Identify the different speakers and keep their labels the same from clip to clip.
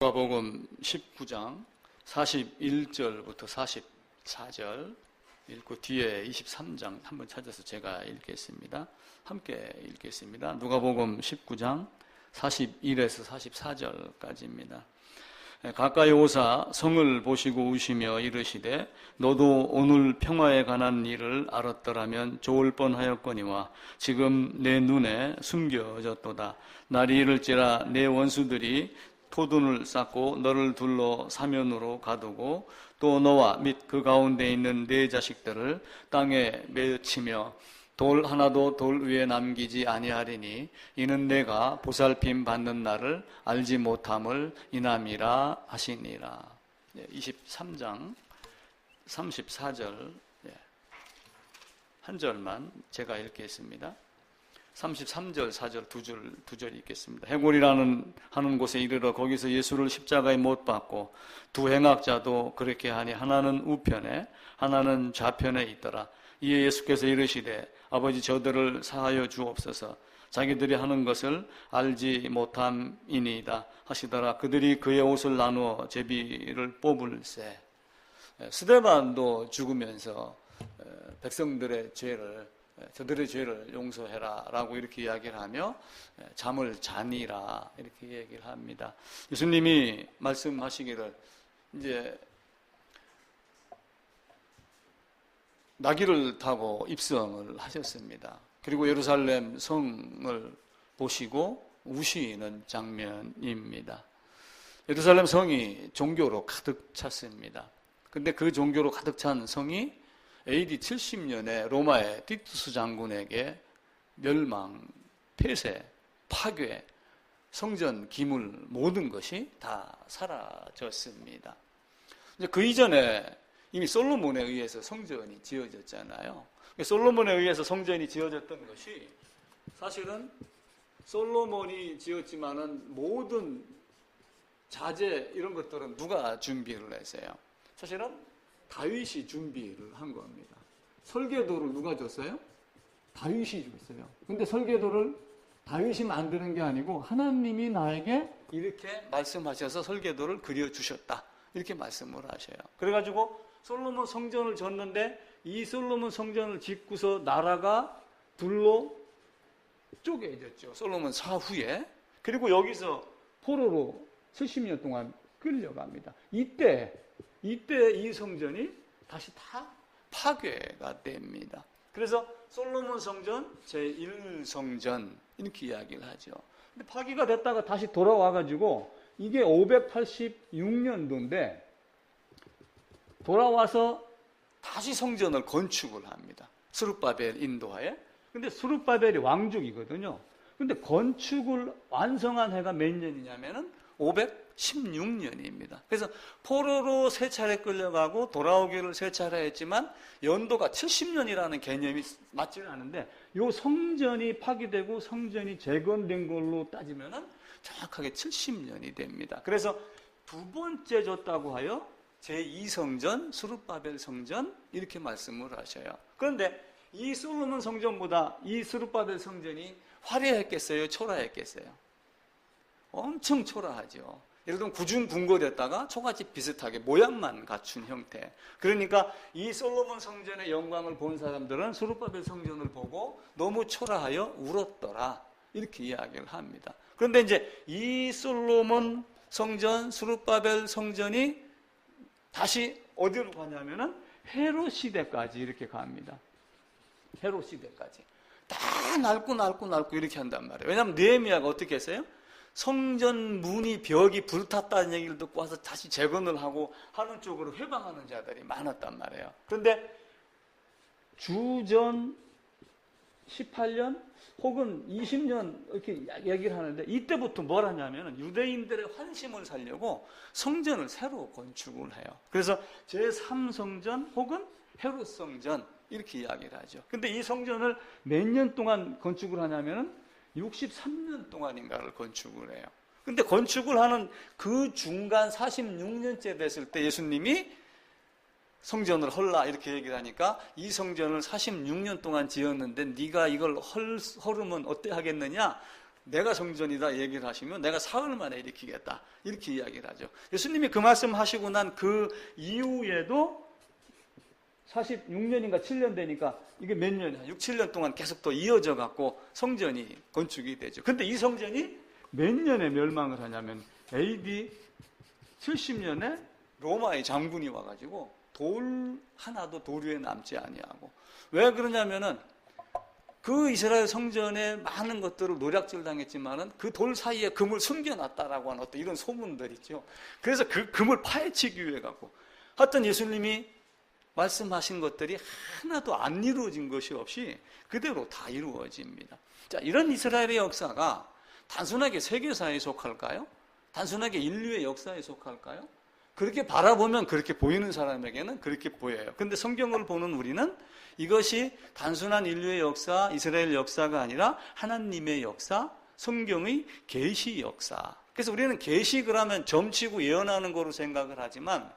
Speaker 1: 누가복음 19장 41절부터 44절 읽고 뒤에 23장 한번 찾아서 제가 읽겠습니다. 함께 읽겠습니다. 누가복음 19장 41에서 44절까지입니다. 가까이 오사 성을 보시고 우시며 이르시되 너도 오늘 평화에 관한 일을 알았더라면 좋을 뻔하였거니와 지금 내 눈에 숨겨졌도다. 날이 이를지라 내 원수들이 토둔을 쌓고 너를 둘러 사면으로 가두고 또 너와 및 그 가운데 있는 네 자식들을 땅에 맺히며 돌 하나도 돌 위에 남기지 아니하리니 이는 내가 보살핌 받는 날을 알지 못함을 인함이라 하시니라. 23장 34절 한 절만 제가 읽겠습니다. 33절, 4절 두 절 읽겠습니다. 해골이라는 하는 곳에 이르러 거기서 예수를 십자가에 못 박고 두 행악자도 그렇게 하니 하나는 우편에 하나는 좌편에 있더라. 이에 예수께서 이르시되 아버지 저들을 사하여 주옵소서 자기들이 하는 것을 알지 못함이니이다 하시더라. 그들이 그의 옷을 나누어 제비를 뽑을세. 스데반도 죽으면서 백성들의 죄를 저들의 죄를 용서해라 라고 이렇게 이야기를 하며 잠을 자니라 이렇게 얘기를 합니다. 예수님이 말씀하시기를 이제 나귀를 타고 입성을 하셨습니다. 그리고 예루살렘 성을 보시고 우시는 장면입니다. 예루살렘 성이 종교로 가득 찼습니다. 근데 그 종교로 가득 찬 성이 AD 70년에 로마의 티투스 장군에게 멸망, 폐쇄, 파괴, 성전 기물 모든 것이 다 사라졌습니다. 그 이전에 이미 솔로몬에 의해서 성전이 지어졌잖아요. 솔로몬에 의해서 성전이 지어졌던 것이 사실은 솔로몬이 지었지만은 모든 자재 이런 것들은 누가 준비를 했어요? 사실은 다윗이 준비를 한 겁니다. 설계도를 누가 줬어요? 다윗이 줬어요. 근데 설계도를 다윗이 만드는 게 아니고 하나님이 나에게 이렇게 말씀하셔서 설계도를 그려주셨다. 이렇게 말씀을 하셔요. 그래가지고 솔로몬 성전을 졌는데 이 솔로몬 성전을 짓고서 나라가 둘로 쪼개졌죠. 솔로몬 사후에. 그리고 여기서 포로로 70년 동안 끌려갑니다. 이때 이 성전이 다시 다 파괴가 됩니다. 그래서 솔로몬 성전 제1성전 이렇게 이야기를 하죠. 근데 파괴가 됐다가 다시 돌아와가지고 이게 586년도인데 돌아와서 다시 성전을 건축을 합니다. 스룹바벨 인도하에. 근데 스룹바벨이 왕족이거든요. 근데 건축을 완성한 해가 몇 년이냐면은 516년입니다. 그래서 포로로 세 차례 끌려가고 돌아오기를 세 차례 했지만 연도가 70년이라는 개념이 맞지는 않은데 이 성전이 파괴되고 성전이 재건된 걸로 따지면은 정확하게 70년이 됩니다. 그래서 두 번째 졌다고 하여 제2성전, 스룹바벨 성전 이렇게 말씀을 하셔요. 그런데 이 솔로몬 성전보다 이 스룹바벨 성전이 화려했겠어요? 초라했겠어요? 엄청 초라하죠. 예를 들면 구중궁궐이었다가 초가집 비슷하게 모양만 갖춘 형태. 그러니까 이 솔로몬 성전의 영광을 본 사람들은 스룹바벨 성전을 보고 너무 초라하여 울었더라. 이렇게 이야기를 합니다. 그런데 이제 이 솔로몬 성전, 스룹바벨 성전이 다시 어디로 가냐면은 헤롯 시대까지 이렇게 갑니다. 헤롯 시대까지. 다 낡고 이렇게 한단 말이에요. 왜냐하면 느헤미야가 어떻게 했어요? 성전 문이 벽이 불탔다는 얘기를 듣고 와서 다시 재건을 하고 하는 쪽으로 회방하는 자들이 많았단 말이에요. 그런데 주전 18년 혹은 20년 이렇게 얘기를 하는데 이때부터 뭘 하냐면 유대인들의 환심을 살려고 성전을 새로 건축을 해요. 그래서 제3성전 혹은 헤롯 성전 이렇게 이야기를 하죠. 근데 이 성전을 몇 년 동안 건축을 하냐면은 63년 동안인가를 건축을 해요. 근데 건축을 하는 그 중간 46년째 됐을 때 예수님이 성전을 헐라 이렇게 얘기를 하니까 이 성전을 46년 동안 지었는데 네가 이걸 헐으면 어때 하겠느냐? 내가 성전이다 얘기를 하시면 내가 사흘 만에 일으키겠다 이렇게 이야기를 하죠. 예수님이 그 말씀 하시고 난 그 이후에도 46년인가 7년 되니까 이게 몇 년이야? 6, 7년 동안 계속 또 이어져 갖고 성전이 건축이 되죠. 근데 이 성전이 몇 년에 멸망을 하냐면 AD 70년에 로마의 장군이 와가지고 돌 하나도 돌 위에 남지 아니하고. 왜 그러냐면은 그 이스라엘 성전에 많은 것들을 노략질 당했지만은 그 돌 사이에 금을 숨겨놨다라고 하는 어떤 이런 소문들 있죠. 그래서 그 금을 파헤치기 위해 갖고 하여튼 예수님이 말씀하신 것들이 하나도 안 이루어진 것이 없이 그대로 다 이루어집니다. 자, 이런 이스라엘의 역사가 단순하게 세계사에 속할까요? 단순하게 인류의 역사에 속할까요? 그렇게 바라보면 그렇게 보이는 사람에게는 그렇게 보여요. 근데 성경을 보는 우리는 이것이 단순한 인류의 역사, 이스라엘 역사가 아니라 하나님의 역사, 성경의 계시 역사. 그래서 우리는 계시를 하면 점치고 예언하는 거로 생각을 하지만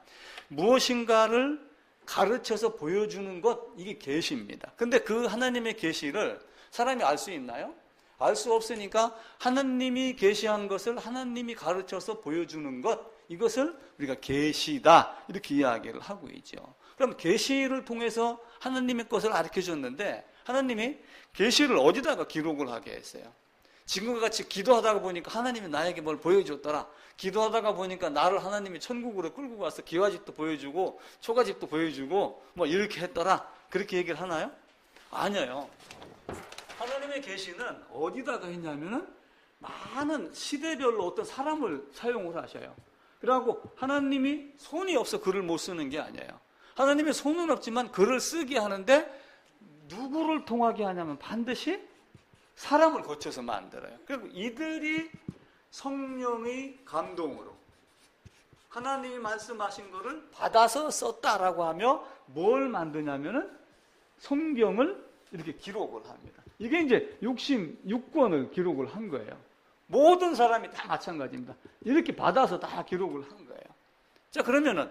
Speaker 1: 무엇인가를 가르쳐서 보여주는 것, 이게 계시입니다. 근데 그 하나님의 계시를 사람이 알 수 있나요? 알 수 없으니까 하나님이 계시한 것을 하나님이 가르쳐서 보여주는 것, 이것을 우리가 계시다 이렇게 이야기를 하고 있죠. 그럼 계시를 통해서 하나님의 것을 가르쳐줬는데 하나님이 계시를 어디다가 기록을 하게 했어요? 지금과 같이 기도하다가 보니까 하나님이 나에게 뭘 보여줬더라. 기도하다가 보니까 나를 하나님이 천국으로 끌고 가서 기와집도 보여주고 초가집도 보여주고 뭐 이렇게 했더라. 그렇게 얘기를 하나요? 아니에요. 하나님의 계시는 어디다가 했냐면은 많은 시대별로 어떤 사람을 사용을 하셔요. 그러고 하나님이 손이 없어 글을 못 쓰는 게 아니에요. 하나님의 손은 없지만 글을 쓰게 하는데 누구를 통하게 하냐면 반드시 사람을 거쳐서 만들어요. 그리고 이들이 성령의 감동으로 하나님이 말씀하신 것을 받아서 썼다라고 하며 뭘 만드냐면은 성경을 이렇게 기록을 합니다. 이게 이제 66권을 기록을 한 거예요. 모든 사람이 다 마찬가지입니다. 이렇게 받아서 다 기록을 한 거예요. 자, 그러면은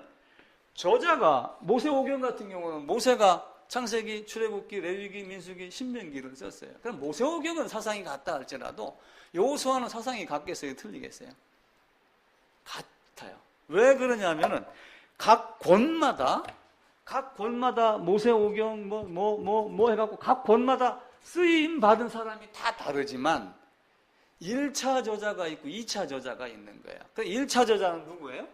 Speaker 1: 저자가 모세오경 같은 경우는 모세가 창세기, 출애굽기, 레위기, 민수기, 신명기를 썼어요. 그럼 모세오경은 사상이 같다 할지라도 여호수아는 사상이 같겠어요? 틀리겠어요? 같아요. 왜 그러냐면은 각 권마다 모세오경 뭐 해갖고 각 권마다 쓰임 받은 사람이 다 다르지만 1차 저자가 있고 2차 저자가 있는 거예요. 그 1차 저자는 누구예요?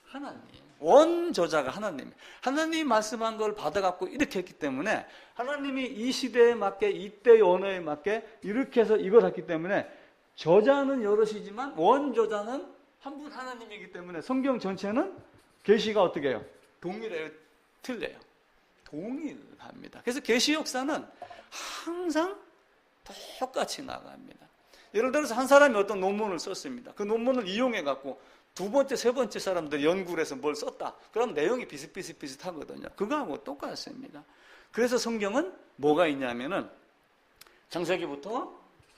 Speaker 1: 하나님. 원 저자가 하나님. 하나님이 말씀한 걸 받아갖고 이렇게 했기 때문에 하나님이 이 시대에 맞게 이때의 언어에 맞게 이렇게 해서 이걸 했기 때문에 저자는 여럿이지만 원 저자는 한 분 하나님이기 때문에 성경 전체는 계시가 어떻게 해요? 동일해요? 틀려요? 동일합니다. 그래서 계시 역사는 항상 똑같이 나갑니다. 예를 들어서 한 사람이 어떤 논문을 썼습니다. 그 논문을 이용해갖고 두 번째, 세 번째 사람들 연구를 해서 뭘 썼다. 그럼 내용이 비슷하거든요. 그거하고 똑같습니다. 그래서 성경은 뭐가 있냐면은 창세기부터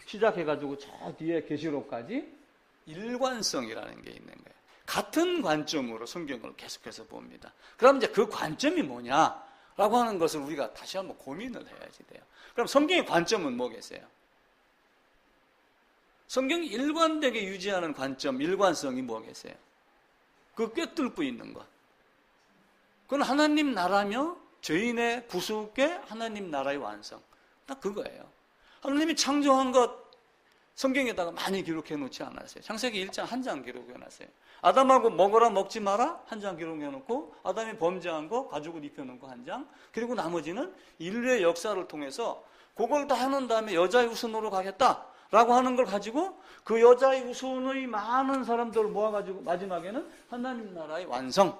Speaker 1: 시작해가지고 저 뒤에 계시록까지 일관성이라는 게 있는 거예요. 같은 관점으로 성경을 계속해서 봅니다. 그럼 이제 그 관점이 뭐냐라고 하는 것을 우리가 다시 한번 고민을 해야지 돼요. 그럼 성경의 관점은 뭐겠어요? 성경이 일관되게 유지하는 관점, 일관성이 뭐겠어요? 그 꿰뚫고 있는 것. 그건 하나님 나라며 죄인의 구속의 하나님 나라의 완성. 딱 그거예요. 하나님이 창조한 것 성경에다가 많이 기록해 놓지 않았어요. 창세기 1장 한 장 기록해 놨어요. 아담하고 먹어라 먹지 마라 한 장 기록해 놓고 아담이 범죄한 거 가죽을 입혀놓은 거 한 장, 그리고 나머지는 인류의 역사를 통해서 그걸 다 해놓은 다음에 여자의 후손으로 가겠다 라고 하는 걸 가지고 그 여자의 후손의 많은 사람들을 모아가지고 마지막에는 하나님 나라의 완성,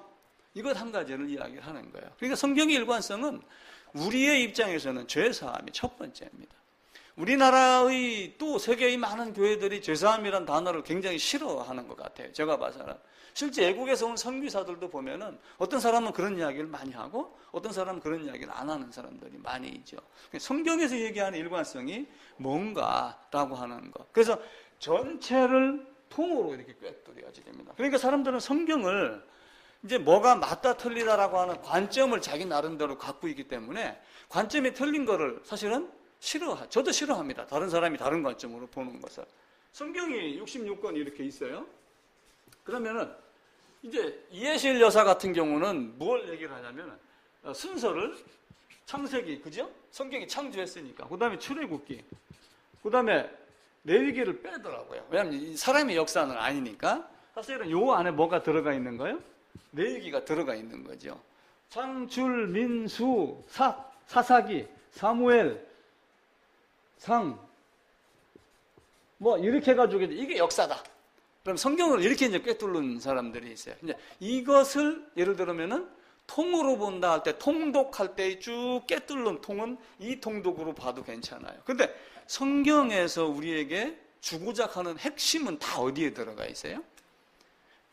Speaker 1: 이것 한 가지를 이야기를 하는 거예요. 그러니까 성경의 일관성은 우리의 입장에서는 죄사함이 첫 번째입니다. 우리나라의 또 세계의 많은 교회들이 죄사함이라는 단어를 굉장히 싫어하는 것 같아요. 제가 봐서는. 실제 외국에서 온 선교사들도 보면은 어떤 사람은 그런 이야기를 많이 하고 어떤 사람은 그런 이야기를 안 하는 사람들이 많이 있죠. 성경에서 얘기하는 일관성이 뭔가라고 하는 것. 그래서 전체를 통으로 이렇게 꿰뚫어야지 됩니다. 그러니까 사람들은 성경을 이제 뭐가 맞다 틀리다라고 하는 관점을 자기 나름대로 갖고 있기 때문에 관점이 틀린 거를 사실은 저도 싫어합니다. 다른 사람이 다른 관점으로 보는 것을. 성경이 66권 이렇게 있어요. 그러면은 이제 이해실 여사 같은 경우는 뭘 얘기를 하냐면 순서를 창세기, 그죠? 성경이 창조했으니까. 그 다음에 출애굽기. 그 다음에 레위기를 빼더라고요. 왜냐하면 이 사람의 역사는 아니니까. 사실은 요 안에 뭐가 들어가 있는 거예요? 레위기가 들어가 있는 거죠. 창출, 민수, 사사기, 사무엘, 뭐 이렇게 해가지고 이게 역사다. 그럼 성경을 이렇게 이제 꿰뚫는 사람들이 있어요. 이제 이것을 예를 들면은 통으로 본다 할 때, 통독할 때 쭉 꿰뚫는 통은 이 통독으로 봐도 괜찮아요. 근데 성경에서 우리에게 주고자 하는 핵심은 다 어디에 들어가 있어요?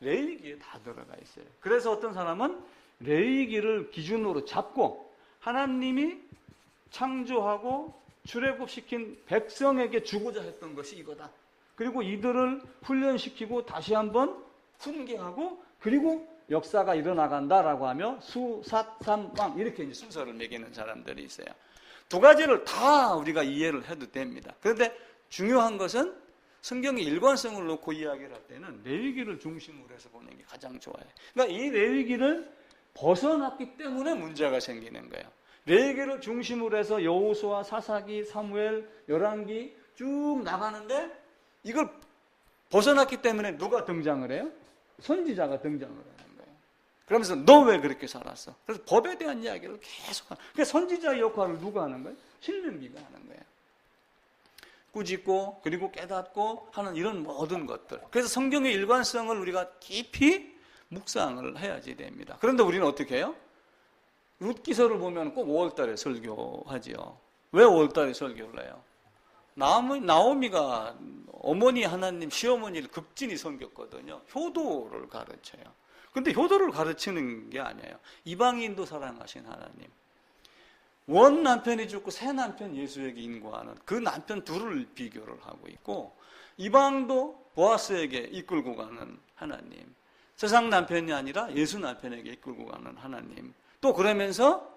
Speaker 1: 레위기에 다 들어가 있어요. 그래서 어떤 사람은 레위기를 기준으로 잡고 하나님이 창조하고 출애굽시킨 백성에게 주고자 했던 것이 이거다. 그리고 이들을 훈련시키고 다시 한번 훈계하고 그리고 역사가 일어나간다라고 하며 수사삼왕 이렇게 이제 순서를 매기는 사람들이 있어요. 두 가지를 다 우리가 이해를 해도 됩니다. 그런데 중요한 것은 성경의 일관성을 놓고 이야기를 할 때는 레위기를 중심으로 해서 보는 게 가장 좋아요. 그러니까 이 레위기를 벗어났기 때문에 문제가 생기는 거예요. 레위기를 중심으로 해서 여호수아, 사사기, 사무엘, 열왕기 쭉 나가는데 이걸 벗어났기 때문에 누가 등장을 해요? 선지자가 등장을 하는 거예요. 그러면서 너 왜 그렇게 살았어? 그래서 법에 대한 이야기를 계속 하는 거예요. 그래서 선지자의 역할을 누가 하는 거예요? 신명기가 하는 거예요. 꾸짖고 그리고 깨닫고 하는 이런 모든 것들. 그래서 성경의 일관성을 우리가 깊이 묵상을 해야지 됩니다. 그런데 우리는 어떻게 해요? 룻기서를 보면 꼭 5월달에 설교하지요. 왜 5월달에 설교를 해요? 나오미가 어머니 하나님 시어머니를 극진히 섬겼거든요. 효도를 가르쳐요. 근데 효도를 가르치는 게 아니에요. 이방인도 사랑하신 하나님. 원 남편이 죽고 새 남편 예수에게 인고하는 그 남편 둘을 비교를 하고 있고 이방도 보아스에게 이끌고 가는 하나님. 세상 남편이 아니라 예수 남편에게 이끌고 가는 하나님. 또 그러면서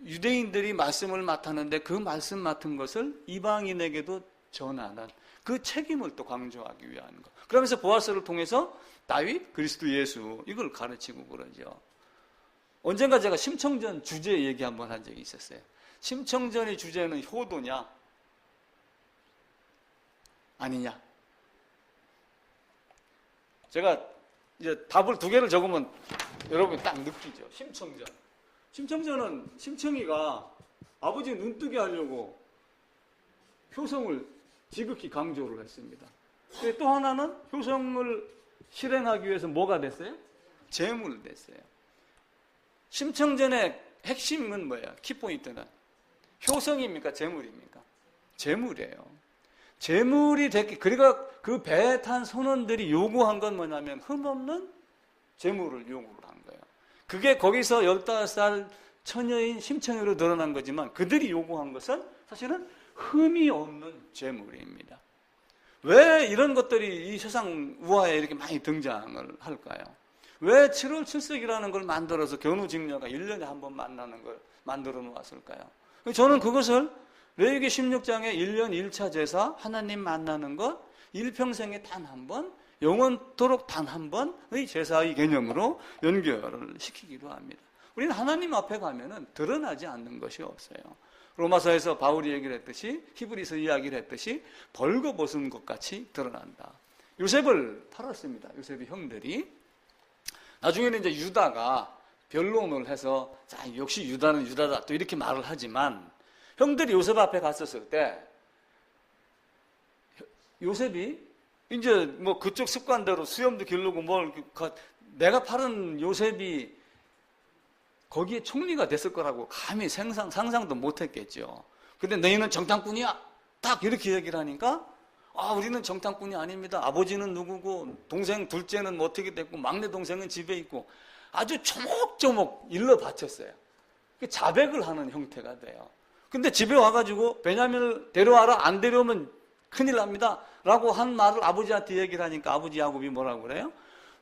Speaker 1: 유대인들이 말씀을 맡았는데 그 말씀 맡은 것을 이방인에게도 전하는 그 책임을 또 강조하기 위한 것. 그러면서 보아스를 통해서 다윗, 그리스도 예수 이걸 가르치고 그러죠. 언젠가 제가 심청전 주제 얘기 한번 한 적이 있었어요. 심청전의 주제는 효도냐 아니냐. 제가 이제 답을 두 개를 적으면 여러분이 딱 느끼죠. 심청전은 심청이가 아버지 눈뜨게 하려고 효성을 지극히 강조를 했습니다. 또 하나는 효성을 실행하기 위해서 뭐가 됐어요? 제물 됐어요. 심청전의 핵심은 뭐예요? 키포인트는 효성입니까? 제물입니까? 제물이에요. 제물이 됐기, 그러니까 그 배에 탄 선원들이 요구한 건 뭐냐면 흠없는 제물을 요구를 한 거예요. 그게 거기서 15살 처녀인 심청이로 드러난 거지만 그들이 요구한 것은 사실은 흠이 없는 제물입니다. 왜 이런 것들이 이 세상 우화에 이렇게 많이 등장을 할까요? 왜 7월 7색이라는 걸 만들어서 견우직녀가 1년에 한 번 만나는 걸 만들어 놓았을까요? 저는 그것을 레위기 16장에 1년 1차 제사 하나님 만나는 것 일평생에 단 한 번 영원토록 단 한 번의 제사의 개념으로 연결을 시키기도 합니다. 우리는 하나님 앞에 가면은 드러나지 않는 것이 없어요. 로마서에서 바울이 얘기를 했듯이 히브리서 이야기를 했듯이 벌거벗은 것 같이 드러난다. 요셉을 팔았습니다. 요셉의 형들이. 나중에는 이제 유다가 변론을 해서 자, 역시 유다는 유다다 또 이렇게 말을 하지만 형들이 요셉 앞에 갔었을 때 요셉이 이제 뭐 그쪽 습관대로 수염도 기르고 내가 팔은 요셉이 거기에 총리가 됐을 거라고 감히 상상도 못했겠죠. 근데 너희는 정탐꾼이야 딱 이렇게 얘기를 하니까 우리는 정탐꾼이 아닙니다. 아버지는 누구고 동생 둘째는 뭐 어떻게 됐고 막내 동생은 집에 있고 아주 조목조목 일러 바쳤어요. 자백을 하는 형태가 돼요. 근데 집에 와가지고 베냐민을 데려와라, 안 데려오면 큰일 납니다 라고 한 말을 아버지한테 얘기를 하니까 아버지 야곱이 뭐라고 그래요?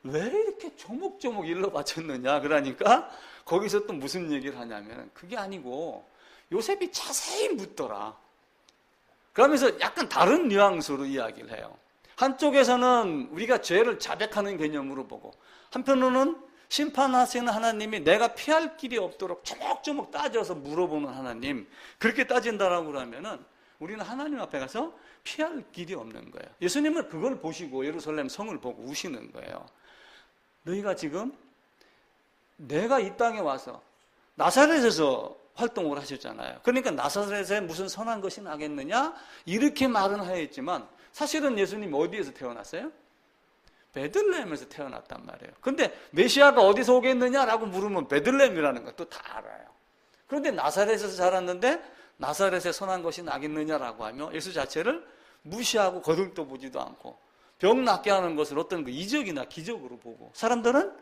Speaker 1: 왜 이렇게 조목조목 일러 바쳤느냐 그러니까 거기서 또 무슨 얘기를 하냐면 그게 아니고 요셉이 자세히 묻더라. 그러면서 약간 다른 뉘앙스로 이야기를 해요. 한쪽에서는 우리가 죄를 자백하는 개념으로 보고, 한편으로는 심판하시는 하나님이 내가 피할 길이 없도록 조목조목 따져서 물어보는 하나님, 그렇게 따진다라고 그러면은 우리는 하나님 앞에 가서 피할 길이 없는 거예요. 예수님은 그걸 보시고 예루살렘 성을 보고 우시는 거예요. 너희가 지금 내가 이 땅에 와서 나사렛에서 활동을 하셨잖아요. 그러니까 나사렛에 무슨 선한 것이 나겠느냐? 이렇게 말은 하였지만 사실은 예수님 어디에서 태어났어요? 베들레헴에서 태어났단 말이에요. 근데 메시아가 어디서 오겠느냐라고 물으면 베들레헴이라는 것도 다 알아요. 그런데 나사렛에서 자랐는데 나사렛에 선한 것이 나겠느냐라고 하며 예수 자체를 무시하고 거들떠 보지도 않고 병 낫게 하는 것을 어떤 그 이적이나 기적으로 보고, 사람들은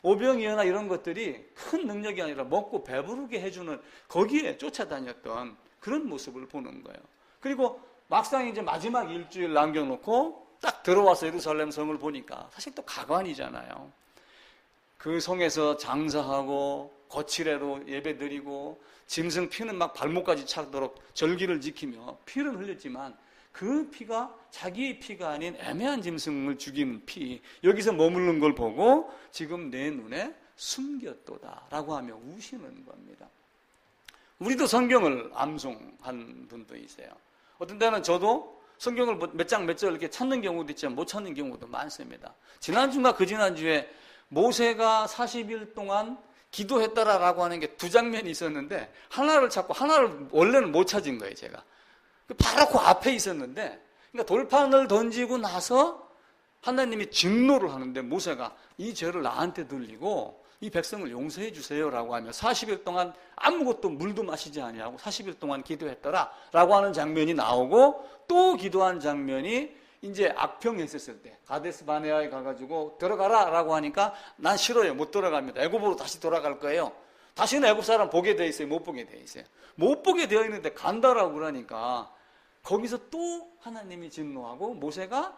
Speaker 1: 오병이어나 이런 것들이 큰 능력이 아니라 먹고 배부르게 해주는 거기에 쫓아다녔던 그런 모습을 보는 거예요. 그리고 막상 이제 마지막 일주일 남겨놓고 딱 들어와서 예루살렘 성을 보니까 사실 또 가관이잖아요. 그 성에서 장사하고 거칠애로 예배드리고 짐승 피는 막 발목까지 차도록 절기를 지키며 피를 흘렸지만 그 피가 자기의 피가 아닌 애매한 짐승을 죽인 피, 여기서 머무르는 걸 보고 지금 내 눈에 숨겼도다라고 하며 우시는 겁니다. 우리도 성경을 암송한 분도 있어요. 어떤 때는 저도 성경을 몇 장 몇 절 이렇게 찾는 경우도 있지만 못 찾는 경우도 많습니다. 지난주나 그 지난주에 모세가 40일 동안 기도했다라고 하는 게 두 장면이 있었는데 하나를 찾고 하나를 원래는 못 찾은 거예요, 제가. 바로 그 앞에 있었는데, 그러니까 돌판을 던지고 나서 하나님이 진노를 하는데 모세가 이 죄를 나한테 돌리고 이 백성을 용서해 주세요라고 하며 40일 동안 아무것도 물도 마시지 아니하고 40일 동안 기도했더라라고 하는 장면이 나오고, 또 기도한 장면이 이제 악평했었을 때 가데스 바네아에 가가지고 들어가라라고 하니까 난 싫어요, 못 들어갑니다. 애굽으로 다시 돌아갈 거예요. 다시는 애굽 사람 보게 돼 있어요, 못 보게 돼 있어요. 못 보게 되어 있는데 간다라고 그러니까 거기서 또 하나님이 진노하고 모세가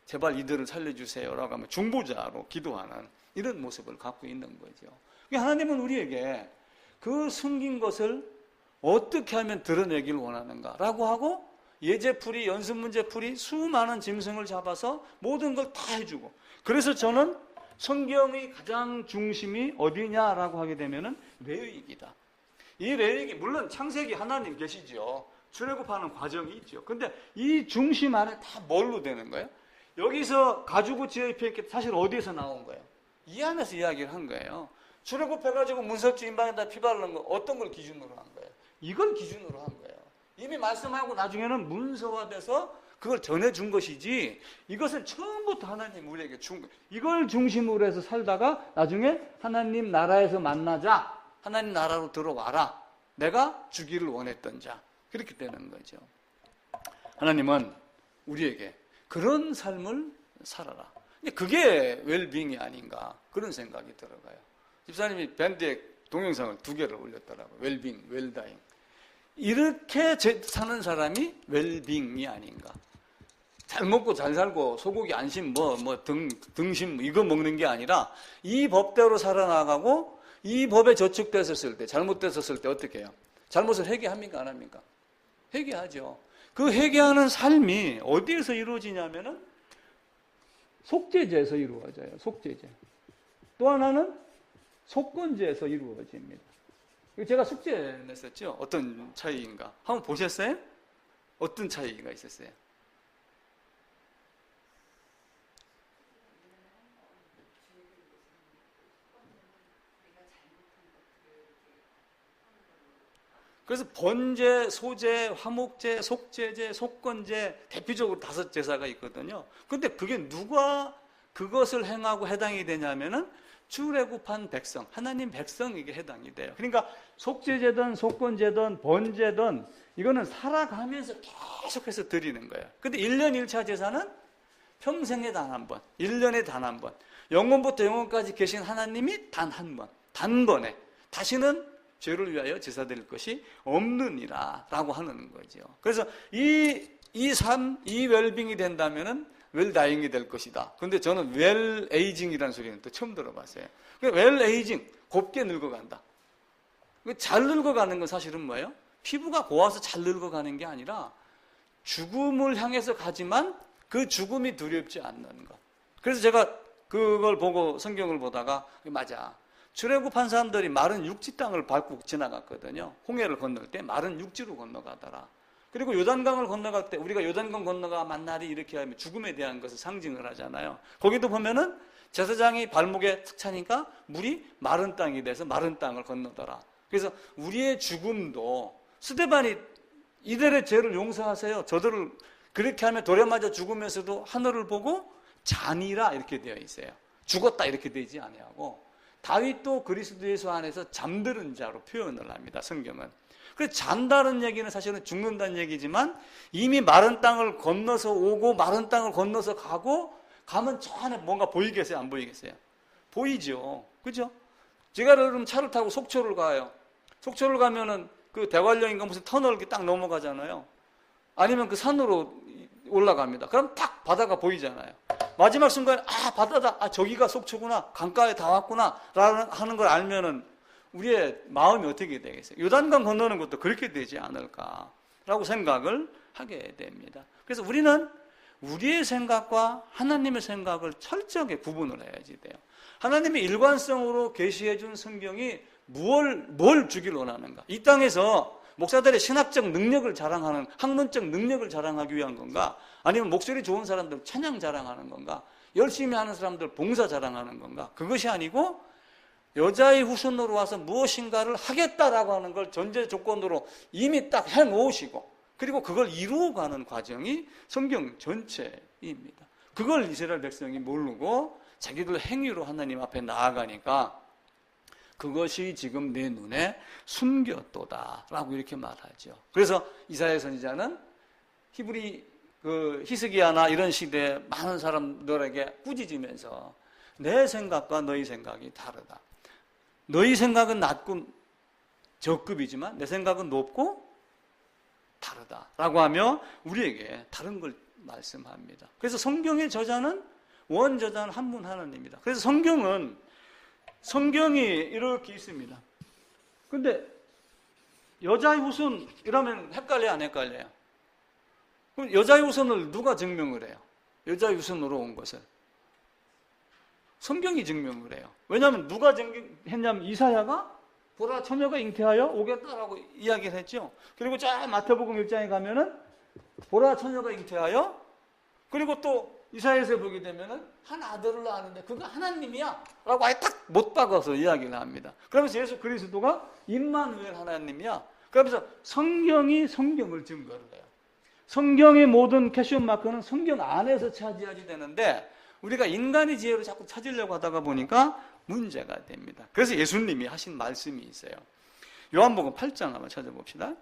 Speaker 1: 제발 이들을 살려주세요라고 하면 중보자로 기도하는 이런 모습을 갖고 있는 거죠. 하나님은 우리에게 그 숨긴 것을 어떻게 하면 드러내기를 원하는가라고 하고 예제풀이, 연습문제풀이, 수많은 짐승을 잡아서 모든 걸 다 해주고, 그래서 저는 성경의 가장 중심이 어디냐라고 하게 되면은 레위기다. 이 레위기, 물론 창세기 하나님 계시죠. 출애굽하는 과정이 있죠. 근데 이 중심 안에 다 뭘로 되는 거예요? 여기서 가지고 지어입혔기 사실 어디에서 나온 거예요? 이 안에서 이야기를 한 거예요. 출애굽해가지고 문석주 인방에다 피 바르는 거 어떤 걸 기준으로 한 거예요? 이걸 기준으로 한 거예요. 이미 말씀하고 나중에는 문서화돼서 그걸 전해준 것이지, 이것은 처음부터 하나님 우리에게 준 거예요. 이걸 중심으로 해서 살다가 나중에 하나님 나라에서 만나자, 하나님 나라로 들어와라, 내가 주기를 원했던 자, 그렇게 되는 거죠. 하나님은 우리에게 그런 삶을 살아라. 그게 웰빙이 아닌가 그런 생각이 들어가요. 집사님이 밴드에 동영상을 2개를 올렸더라고요. 웰빙, 웰다잉. 이렇게 사는 사람이 웰빙이 아닌가. 잘 먹고 잘 살고 소고기 안심 등심 이거 먹는 게 아니라 이 법대로 살아나가고 이 법에 저축됐었을 때, 잘못됐었을 때 어떻게 해요? 잘못을 회개합니까 안 합니까? 회개하죠. 그 회개하는 삶이 어디에서 이루어지냐면은 속죄제에서 이루어져요. 속죄제. 또 하나는 속건제에서 이루어집니다. 제가 숙제 냈었죠. 어떤 차이인가? 한번 보셨어요? 어떤 차이가 있었어요? 그래서 번제, 소제, 화목제, 속죄제, 속건제, 대표적으로 5 제사가 있거든요. 근데 그게 누가 그것을 행하고 해당이 되냐면은 출애굽한 백성, 하나님 백성에게 해당이 돼요. 그러니까 속죄제든 속건제든 번제든 이거는 살아가면서 계속해서 드리는 거예요. 근데 1년 1차 제사는 평생에 단 한 번, 1년에 단 한 번, 영원부터 영원까지 계신 하나님이 단 한 번, 단번에 다시는 죄를 위하여 제사드릴 것이 없느니라 라고 하는 거죠. 그래서 이 삶, 이 웰빙이 된다면은 웰다잉이 될 것이다. 근데 저는 웰에이징이라는 소리는 또 처음 들어봤어요. 웰에이징, 곱게 늙어간다. 잘 늙어가는 건 사실은 뭐예요? 피부가 고와서 잘 늙어가는 게 아니라 죽음을 향해서 가지만 그 죽음이 두렵지 않는 것. 그래서 제가 그걸 보고 성경을 보다가 맞아. 출애굽한 사람들이 마른 육지 땅을 밟고 지나갔거든요. 홍해를 건널 때 마른 육지로 건너가더라. 그리고 요단강을 건너갈 때 우리가 요단강 건너가 만날이 이렇게 하면 죽음에 대한 것을 상징을 하잖아요. 거기도 보면은 제사장이 발목에 탁 차니까 물이 마른 땅이 돼서 마른 땅을 건너더라. 그래서 우리의 죽음도 스데반이 이들의 죄를 용서하세요. 저들을 그렇게 하면 돌에 맞아 죽으면서도 하늘을 보고 잔이라 이렇게 되어 있어요. 죽었다 이렇게 되지 아니하고 다윗도 그리스도 예수 안에서 잠드는 자로 표현을 합니다. 성경은. 그래서 잔다는 얘기는 사실은 죽는다는 얘기지만 이미 마른 땅을 건너서 오고 마른 땅을 건너서 가면 저 안에 뭔가 보이겠어요? 안 보이겠어요? 보이죠. 그죠? 제가 여러분 차를 타고 속초를 가요. 속초를 가면은 그 대관령인가 무슨 터널 이렇게 딱 넘어가잖아요. 아니면 그 산으로 올라갑니다. 그럼 딱 바다가 보이잖아요. 마지막 순간에 바다다. 저기가 속초구나. 강가에 다 왔구나. 하는 걸 알면은 우리의 마음이 어떻게 되겠어요? 요단강 건너는 것도 그렇게 되지 않을까라고 생각을 하게 됩니다. 그래서 우리는 우리의 생각과 하나님의 생각을 철저하게 구분을 해야지 돼요. 하나님의 일관성으로 계시해 준 성경이 뭘 주길 원하는가? 이 땅에서 목사들의 신학적 능력을 자랑하는, 학문적 능력을 자랑하기 위한 건가? 아니면 목소리 좋은 사람들 찬양 자랑하는 건가? 열심히 하는 사람들 봉사 자랑하는 건가? 그것이 아니고 여자의 후손으로 와서 무엇인가를 하겠다라고 하는 걸 전제 조건으로 이미 딱 해놓으시고 그리고 그걸 이루어가는 과정이 성경 전체입니다. 그걸 이스라엘 백성이 모르고 자기들 행위로 하나님 앞에 나아가니까 그것이 지금 내 눈에 숨겼도다라고 이렇게 말하죠. 그래서 이사야 선지자는 히스기야나 이런 시대에 많은 사람들에게 꾸짖으면서 내 생각과 너희 생각이 다르다. 너희 생각은 낮고 저급이지만 내 생각은 높고 다르다라고 하며 우리에게 다른 걸 말씀합니다. 그래서 성경의 저자는 원저자는 한 분 하나님입니다. 그래서 성경이 이렇게 있습니다. 근데 여자의 후손이라면 헷갈려요, 안 헷갈려요? 그럼 여자의 후손을 누가 증명을 해요? 여자의 후손으로 온 것을 성경이 증명을 해요. 왜냐하면 누가 증명했냐면 이사야가 보라 처녀가 잉태하여 오겠다라고 이야기를 했죠. 그리고 저 마태복음 1장에 가면은 보라 처녀가 잉태하여 그리고 또 이사야에서 보게 되면은 한 아들을 낳았는데 그가 하나님이야 라고 아예 딱 못 박아서 이야기를 합니다. 그러면서 예수 그리스도가 임마누엘 하나님이야. 그러면서 성경이 성경을 증거를 해요. 성경의 모든 캐션 마크는 성경 안에서 차지하게 되는데 우리가 인간의 지혜로 자꾸 찾으려고 하다가 보니까 문제가 됩니다. 그래서 예수님이 하신 말씀이 있어요. 요한복음 8장 한번 찾아봅시다.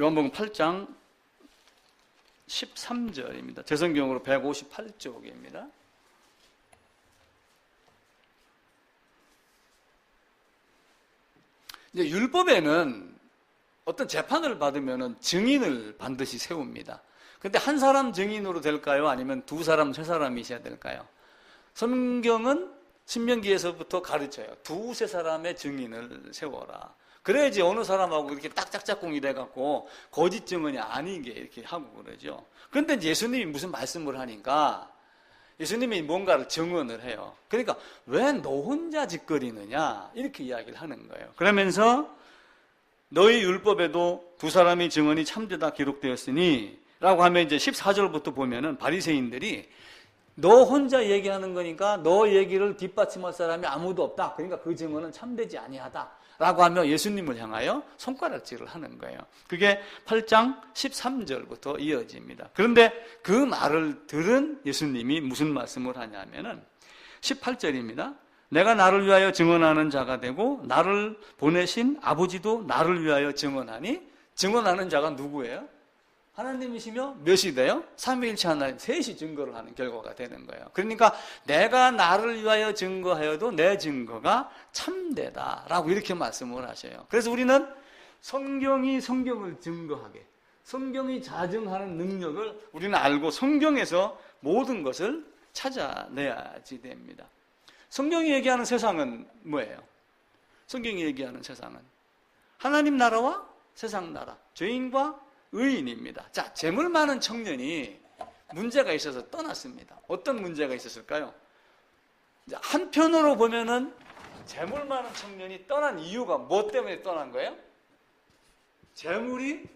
Speaker 1: 요한복음 8장 13절입니다. 제 성경으로 158쪽입니다. 이제 율법에는 어떤 재판을 받으면 증인을 반드시 세웁니다. 근데 한 사람 증인으로 될까요? 아니면 두 사람, 세 사람이셔야 될까요? 성경은 신명기에서부터 가르쳐요. 두세 사람의 증인을 세워라. 그래야지 어느 사람하고 이렇게 딱 짝짝꿍이 돼갖고 거짓 증언이 아니게 이렇게 하고 그러죠. 그런데 예수님이 무슨 말씀을 하니까 예수님이 뭔가를 증언을 해요. 그러니까 왜 너 혼자 짓거리느냐 이렇게 이야기를 하는 거예요. 그러면서 너희 율법에도 두 사람의 증언이 참되다 기록되었으니 라고 하면 이제 14절부터 보면은 바리새인들이 너 혼자 얘기하는 거니까 너 얘기를 뒷받침할 사람이 아무도 없다. 그러니까 그 증언은 참되지 아니하다. 라고 하며 예수님을 향하여 손가락질을 하는 거예요. 그게 8장 13절부터 이어집니다. 그런데 그 말을 들은 예수님이 무슨 말씀을 하냐면은 18절입니다. 내가 나를 위하여 증언하는 자가 되고 나를 보내신 아버지도 나를 위하여 증언하니 증언하는 자가 누구예요? 하나님이시며 몇이 돼요? 삼위일체 하나님 셋이 증거를 하는 결과가 되는 거예요. 그러니까 내가 나를 위하여 증거하여도 내 증거가 참되다라고 이렇게 말씀을 하셔요. 그래서 우리는 성경이 성경을 증거하게 성경이 자증하는 능력을 우리는 알고 성경에서 모든 것을 찾아내야지 됩니다. 성경이 얘기하는 세상은 뭐예요? 성경이 얘기하는 세상은 하나님 나라와 세상 나라, 죄인과 의인입니다. 자, 재물 많은 청년이 문제가 있어서 떠났습니다. 어떤 문제가 있었을까요? 한편으로 보면은 재물 많은 청년이 떠난 이유가 뭐 때문에 떠난 거예요? 재물이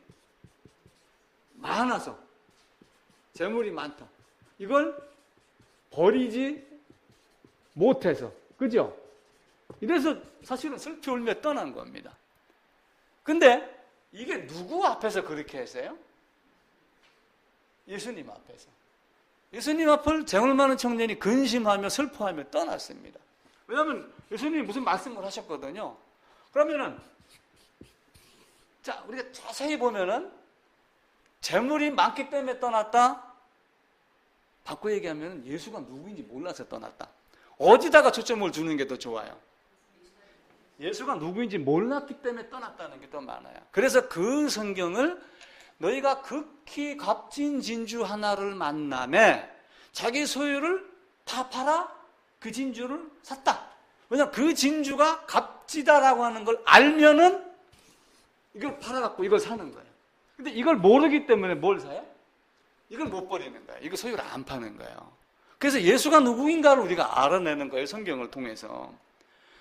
Speaker 1: 많아서. 재물이 많다. 이걸 버리지 못해서. 그죠? 이래서 사실은 슬피 울며 떠난 겁니다. 근데 이게 누구 앞에서 그렇게 했어요? 예수님 앞에서. 예수님 앞을 재물 많은 청년이 근심하며 슬퍼하며 떠났습니다. 왜냐하면 예수님이 무슨 말씀을 하셨거든요. 그러면은 자, 우리가 자세히 보면은 재물이 많기 때문에 떠났다. 바꿔 얘기하면 예수가 누구인지 몰라서 떠났다. 어디다가 초점을 두는 게 더 좋아요? 예수가 누구인지 몰랐기 때문에 떠났다는 게 더 많아요. 그래서 그 성경을 너희가 극히 값진 진주 하나를 만나매 자기 소유를 다 팔아 그 진주를 샀다. 왜냐하면 그 진주가 값지다라고 하는 걸 알면은 이걸 팔아갖고 이걸 사는 거예요. 근데 이걸 모르기 때문에 뭘 사요? 이걸 못 버리는 거예요. 이거 소유를 안 파는 거예요. 그래서 예수가 누구인가를 우리가 알아내는 거예요. 성경을 통해서.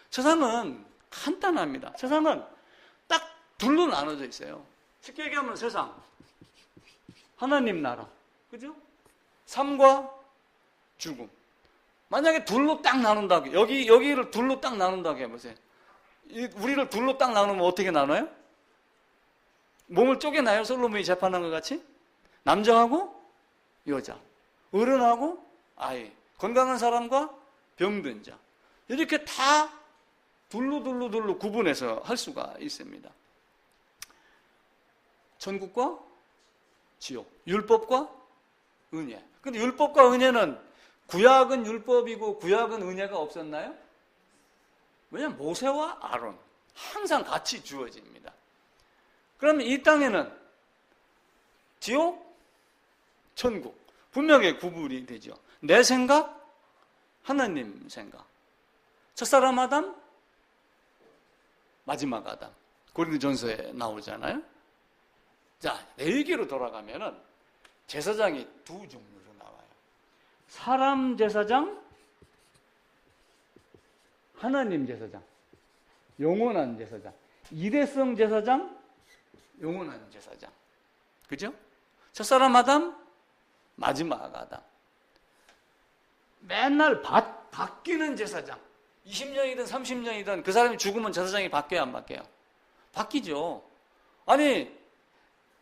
Speaker 1: 세상은 간단합니다. 세상은 딱 둘로 나눠져 있어요. 쉽게 얘기하면 세상, 하나님 나라, 그죠? 삶과 죽음. 만약에 둘로 딱 나눈다고, 여기를 둘로 딱 나눈다고 해보세요. 우리를 둘로 딱 나누면 어떻게 나눠요? 몸을 쪼개나요? 솔로몬이 재판한 것 같이? 남자하고 여자, 어른하고 아이, 건강한 사람과 병든 자. 이렇게 다 둘로 구분해서 할 수가 있습니다. 천국과 지옥, 율법과 은혜. 근데 율법과 은혜는 구약은 율법이고 구약은 은혜가 없었나요? 왜냐하면 모세와 아론 항상 같이 주어집니다. 그러면 이 땅에는 지옥, 천국 분명히 구분이 되죠. 내 생각, 하나님 생각. 첫사람 아담, 마지막 아담. 고린도전서에 나오잖아요. 자, 레위기로 돌아가면은 제사장이 두 종류로 나와요. 사람 제사장, 하나님 제사장, 영원한 제사장. 일회성 제사장, 영원한 제사장. 그죠? 첫사람 아담, 마지막 아담. 맨날 바뀌는 제사장. 20년이든 30년이든 그 사람이 죽으면 제사장이 바뀌어요, 안 바뀌어요? 바뀌죠. 아니,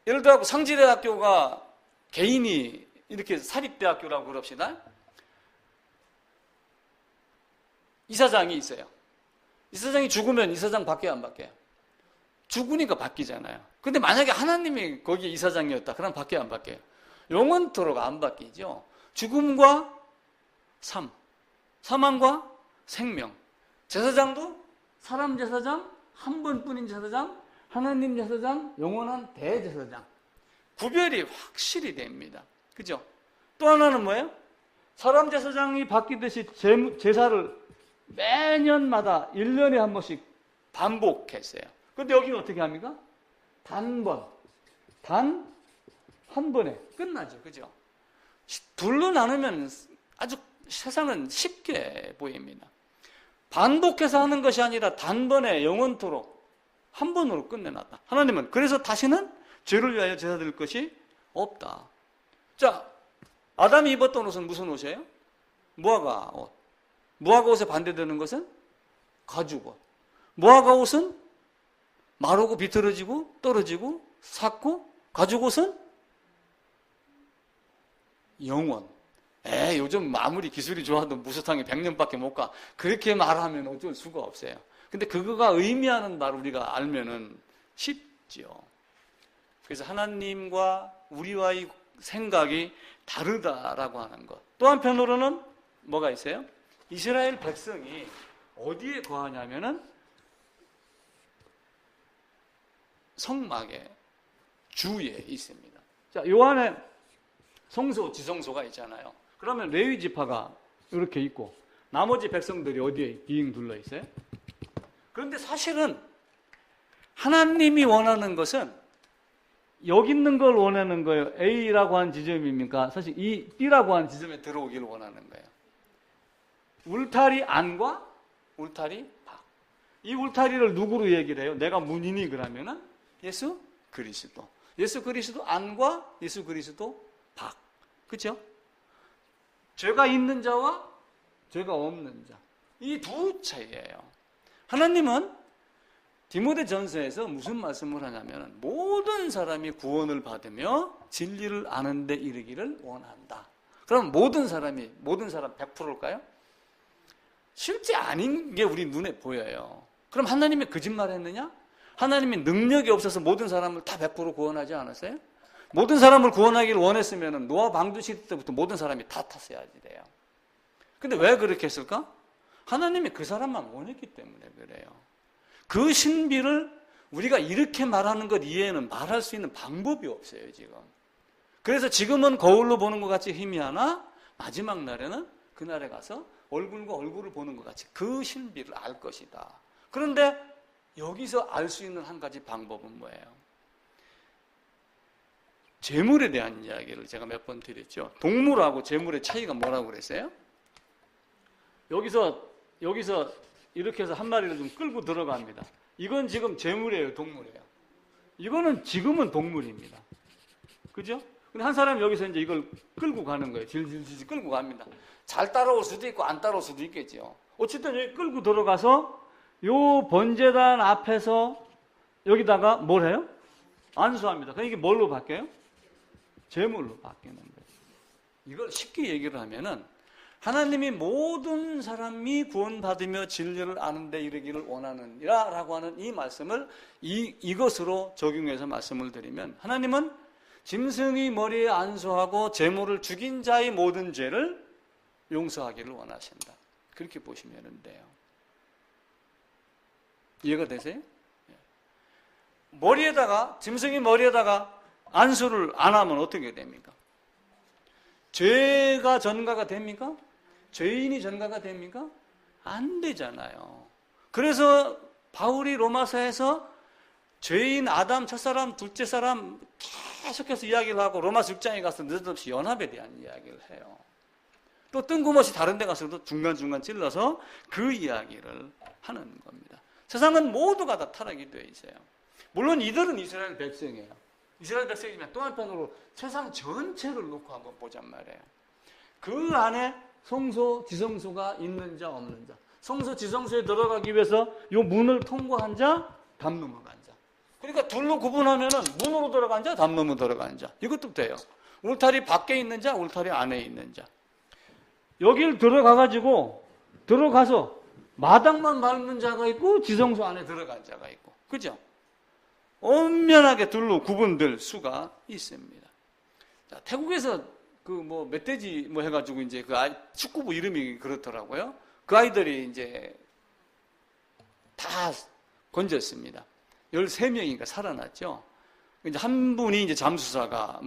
Speaker 1: 예를 들어 상지대학교가 개인이 이렇게 사립대학교라고 그럽시다. 이사장이 있어요. 이사장이 죽으면 이사장 바뀌어요, 안 바뀌어요? 죽으니까 바뀌잖아요. 근데 만약에 하나님이 거기 이사장이었다. 그럼 바뀌어요, 안 바뀌어요? 영원토록 안 바뀌죠. 죽음과 삶, 사망과 생명. 제사장도 사람 제사장, 한 번뿐인 제사장, 하나님 제사장, 영원한 대제사장. 구별이 확실히 됩니다. 그죠? 또 하나는 뭐예요? 사람 제사장이 바뀌듯이 제사를 매년마다 1년에 한 번씩 반복했어요. 근데 여기는 어떻게 합니까? 단번. 단 한 번에 끝나죠. 그죠? 둘로 나누면 아주 세상은 쉽게 보입니다. 반복해서 하는 것이 아니라 단번에 영원토록 한 번으로 끝내놨다. 하나님은 그래서 다시는 죄를 위하여 제사 드릴 것이 없다. 자, 아담이 입었던 옷은 무슨 옷이에요? 무화과 옷. 무화과 옷에 반대되는 것은 가죽 옷. 무화과 옷은 마르고 비틀어지고 떨어지고 삭고, 가죽 옷은 영원. 요즘 아무리 기술이 좋아도 무소탕이 100년밖에 못 가. 그렇게 말하면 어쩔 수가 없어요. 근데 그거가 의미하는 말 우리가 알면은 쉽지요. 그래서 하나님과 우리와의 생각이 다르다라고 하는 것. 또 한편으로는 뭐가 있어요? 이스라엘 백성이 어디에 거하냐면은 성막의 주에 있습니다. 자, 요 안에 성소, 지성소가 있잖아요. 그러면 레위 지파가 이렇게 있고 나머지 백성들이 어디에 빙 둘러 있어요? 그런데 사실은 하나님이 원하는 것은 여기 있는 걸 원하는 거예요. A라고 하는 지점입니까? 사실 이 B라고 하는 지점에 들어오기를 원하는 거예요. 울타리 안과 울타리 밖. 이 울타리를 누구로 얘기를 해요? 내가 문이니 그러면은 예수 그리스도. 예수 그리스도 안과 예수 그리스도 밖. 그렇죠? 죄가 있는 자와 죄가 없는 자. 이 두 차이예요. 하나님은 디모데전서에서 무슨 말씀을 하냐면 모든 사람이 구원을 받으며 진리를 아는 데 이르기를 원한다. 그럼 모든 사람 100%일까요? 실제 아닌 게 우리 눈에 보여요. 그럼 하나님이 거짓말했느냐? 하나님이 능력이 없어서 모든 사람을 다 100% 구원하지 않았어요? 모든 사람을 구원하기를 원했으면 노아 방주 시대 때부터 모든 사람이 다 탔어야지 돼요. 근데 왜 그렇게 했을까? 하나님이 그 사람만 원했기 때문에 그래요. 그 신비를 우리가 이렇게 말하는 것 이외에는 말할 수 있는 방법이 없어요, 지금. 그래서 지금은 거울로 보는 것 같이 희미하나 마지막 날에는 그날에 가서 얼굴과 얼굴을 보는 것 같이 그 신비를 알 것이다. 그런데 여기서 알 수 있는 한 가지 방법은 뭐예요? 재물에 대한 이야기를 제가 몇 번 드렸죠. 동물하고 재물의 차이가 뭐라고 그랬어요? 여기서 이렇게 해서 한 마리를 좀 끌고 들어갑니다. 이건 지금 재물이에요, 동물이에요? 이거는 지금은 동물입니다. 그죠? 근데 한 사람이 여기서 이제 이걸 끌고 가는 거예요. 질질질 끌고 갑니다. 잘 따라올 수도 있고 안 따라올 수도 있겠죠. 어쨌든 여기 끌고 들어가서 요 번제단 앞에서 여기다가 뭘 해요? 안수합니다. 그럼 이게 뭘로 바뀌어요? 재물로 바뀌는 거예요. 이걸 쉽게 얘기를 하면은 하나님이 모든 사람이 구원받으며 진리를 아는 데 이르기를 원하느니라 라고 하는 이 말씀을 이것으로 적용해서 말씀을 드리면 하나님은 짐승이 머리에 안수하고 제물을 죽인 자의 모든 죄를 용서하기를 원하신다. 그렇게 보시면 돼요. 이해가 되세요? 짐승이 머리에다가 안수를 안 하면 어떻게 됩니까? 죄가 전가가 됩니까? 죄인이 전가가 됩니까? 안 되잖아요. 그래서 바울이 로마서에서 죄인 아담 첫사람, 둘째 사람 계속해서 이야기를 하고 로마서 6장에 가서 느닷없이 연합에 대한 이야기를 해요. 또 뜬금없이 다른 데 가서도 중간중간 찔러서 그 이야기를 하는 겁니다. 세상은 모두가 다 타락이 되어 있어요. 물론 이들은 이스라엘 백성이에요. 이스라엘 백성이면 또 한편으로 세상 전체를 놓고 한번 보잔 말이에요. 그 안에 성소, 지성소가 있는 자, 없는 자. 성소, 지성소에 들어가기 위해서 이 문을 통과한 자, 담 넘어간 자. 그러니까 둘로 구분하면은 문으로 들어간 자, 담 넘어 들어간 자. 이것도 돼요. 울타리 밖에 있는 자, 울타리 안에 있는 자. 여길 들어가서 마당만 밟는 자가 있고 지성소 안에 들어간 자가 있고. 그죠? 엄연하게 둘로 구분될 수가 있습니다. 자, 태국에서 멧돼지 해가지고 이제 축구부 이름이 그렇더라고요. 그 아이들이 이제 다 건졌습니다. 13명인가 살아났죠. 이제 한 분이 이제 잠수사가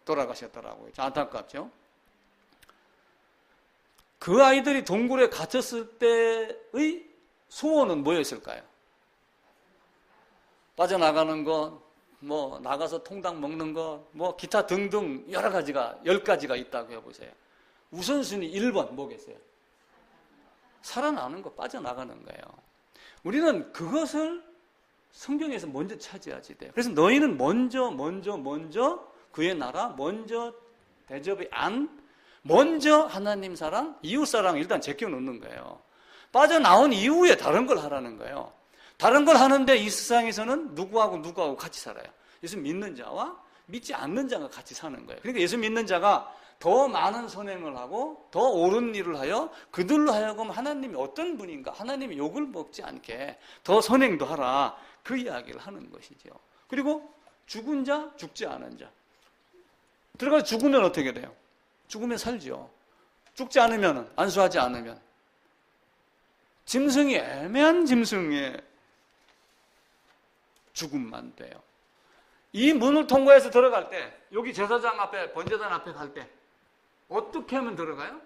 Speaker 1: 돌아가셨더라고요. 안타깝죠. 그 아이들이 동굴에 갇혔을 때의 소원은 뭐였을까요? 빠져나가는 것, 나가서 통닭 먹는 것, 기타 등등 여러 가지가, 10가지가 있다고 해보세요. 우선순위 1번 뭐겠어요? 살아나는 거, 빠져나가는 거예요. 우리는 그것을 성경에서 먼저 차지하지 돼요. 그래서 너희는 먼저 그의 나라, 먼저 대접의 안, 먼저 하나님 사랑, 이웃 사랑 일단 제껴놓는 거예요. 빠져나온 이후에 다른 걸 하라는 거예요. 다른 걸 하는데 이 세상에서는 누구하고 같이 살아요. 예수 믿는 자와 믿지 않는 자가 같이 사는 거예요. 그러니까 예수 믿는 자가 더 많은 선행을 하고 더 옳은 일을 하여 그들로 하여금 하나님이 어떤 분인가, 하나님이 욕을 먹지 않게 더 선행도 하라. 그 이야기를 하는 것이죠. 그리고 죽은 자, 죽지 않은 자. 들어가서 죽으면 어떻게 돼요? 죽으면 살죠. 죽지 않으면, 안수하지 않으면. 짐승이 애매한 짐승의 죽음만 돼요. 이 문을 통과해서 들어갈 때, 여기 제사장 앞에, 번제단 앞에 갈 때, 어떻게 하면 들어가요?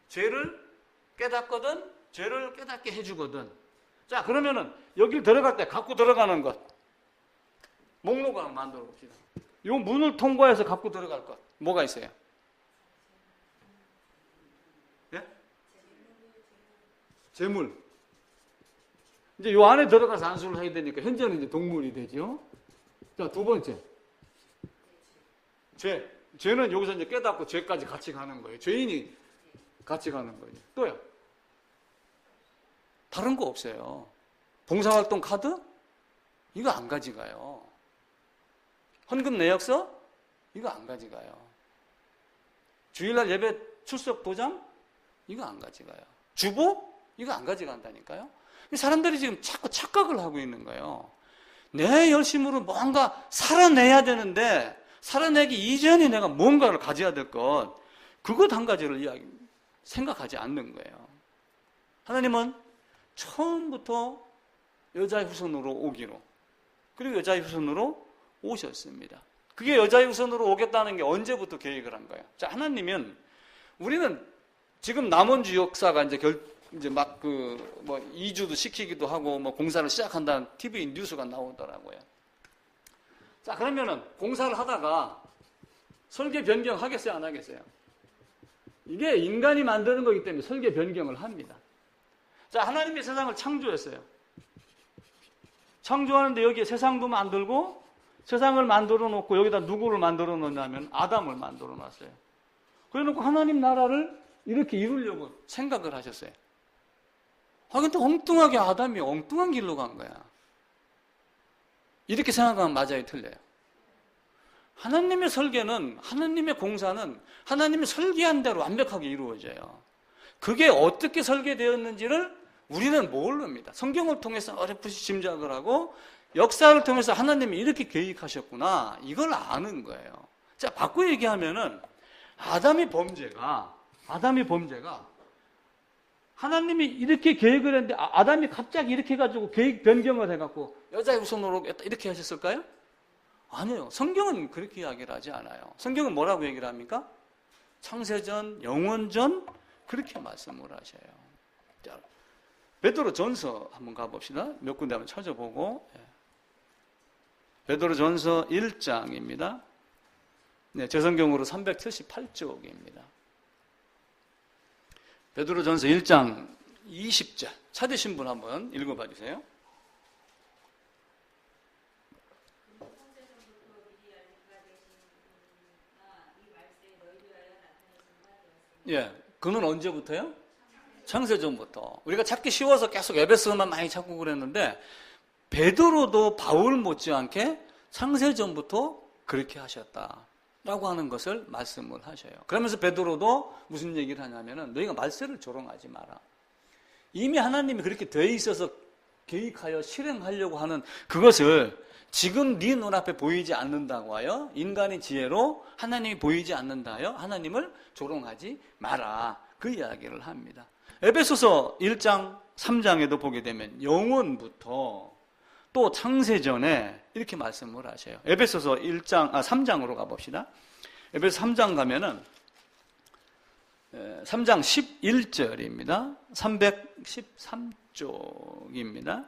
Speaker 1: 죄를 깨닫거든, 죄를 깨닫게 해주거든. 자, 그러면은, 여길 들어갈 때 갖고 들어가는 것. 목록을 만들어 봅시다. 이 문을 통과해서 갖고 들어갈 것 뭐가 있어요? 예? 재물. 이제 이 안에 들어가서 안수를 해야 되니까 현재는 이제 동물이 되죠. 자, 두 번째. 죄. 죄는 여기서 이제 깨닫고 죄까지 같이 가는 거예요. 죄인이 같이 가는 거예요. 또요. 다른 거 없어요. 봉사활동 카드? 이거 안 가져가요. 헌금 내역서? 이거 안 가져가요. 주일날 예배 출석 도장? 이거 안 가져가요. 주보? 이거 안 가져간다니까요. 사람들이 지금 자꾸 착각을 하고 있는 거예요. 내 열심으로 뭔가 살아내야 되는데 살아내기 이전에 내가 뭔가를 가져야 될 것, 그것 한 가지를 생각하지 않는 거예요. 하나님은 처음부터 여자의 후손으로 오기로, 그리고 여자의 후손으로 오셨습니다. 그게 여자의 후손으로 오겠다는 게 언제부터 계획을 한 거예요? 자, 하나님은, 우리는 지금 남원주 역사가 이제 막 2주도 시키기도 하고 공사를 시작한다는 TV 뉴스가 나오더라고요. 자, 그러면은 공사를 하다가 설계 변경 하겠어요, 안 하겠어요? 이게 인간이 만드는 거기 때문에 설계 변경을 합니다. 자, 하나님이 세상을 창조했어요. 창조하는데 여기에 세상도 만들고 세상을 만들어 놓고 여기다 누구를 만들어 놓냐면 아담을 만들어 놨어요. 그래 놓고 하나님 나라를 이렇게 이루려고 생각을 하셨어요. 근데 엉뚱하게 아담이 엉뚱한 길로 간 거야. 이렇게 생각하면 맞아요, 틀려요? 하나님의 설계는, 하나님의 공사는 하나님이 설계한 대로 완벽하게 이루어져요. 그게 어떻게 설계되었는지를 우리는 모릅니다. 성경을 통해서 어렴풋이 짐작을 하고 역사를 통해서 하나님이 이렇게 계획하셨구나, 이걸 아는 거예요. 자, 바꿔 얘기하면은 아담의 범죄가 하나님이 이렇게 계획을 했는데 아담이 갑자기 이렇게 해가지고 계획 변경을 해갖고 여자의 후손으로 이렇게 하셨을까요? 아니에요. 성경은 그렇게 이야기를 하지 않아요. 성경은 뭐라고 얘기를 합니까? 창세전, 영원전, 그렇게 말씀을 하셔요. 자, 베드로전서 한번 가봅시다. 몇 군데 한번 찾아보고. 베드로전서 1장입니다. 네, 제 성경으로 378쪽입니다. 베드로전서 1장 20절 찾으신 분 한번 읽어봐 주세요. 예, 그는 언제부터요? 창세전부터. 우리가 찾기 쉬워서 계속 에베소만 많이 찾고 그랬는데 베드로도 바울 못지않게 창세전부터 그렇게 하셨다라고 하는 것을 말씀을 하셔요. 그러면서 베드로도 무슨 얘기를 하냐면은 너희가 말세를 조롱하지 마라. 이미 하나님이 그렇게 돼 있어서 계획하여 실행하려고 하는 그것을 지금 네 눈앞에 보이지 않는다고 하여 인간의 지혜로 하나님이 보이지 않는다 하여 하나님을 조롱하지 마라. 그 이야기를 합니다. 에베소서 1장 3장에도 보게 되면 영원부터 또 창세전에 이렇게 말씀을 하셔요. 에베소서 3장으로 가봅시다. 에베소 3장 가면은 3장 11절입니다. 313쪽입니다.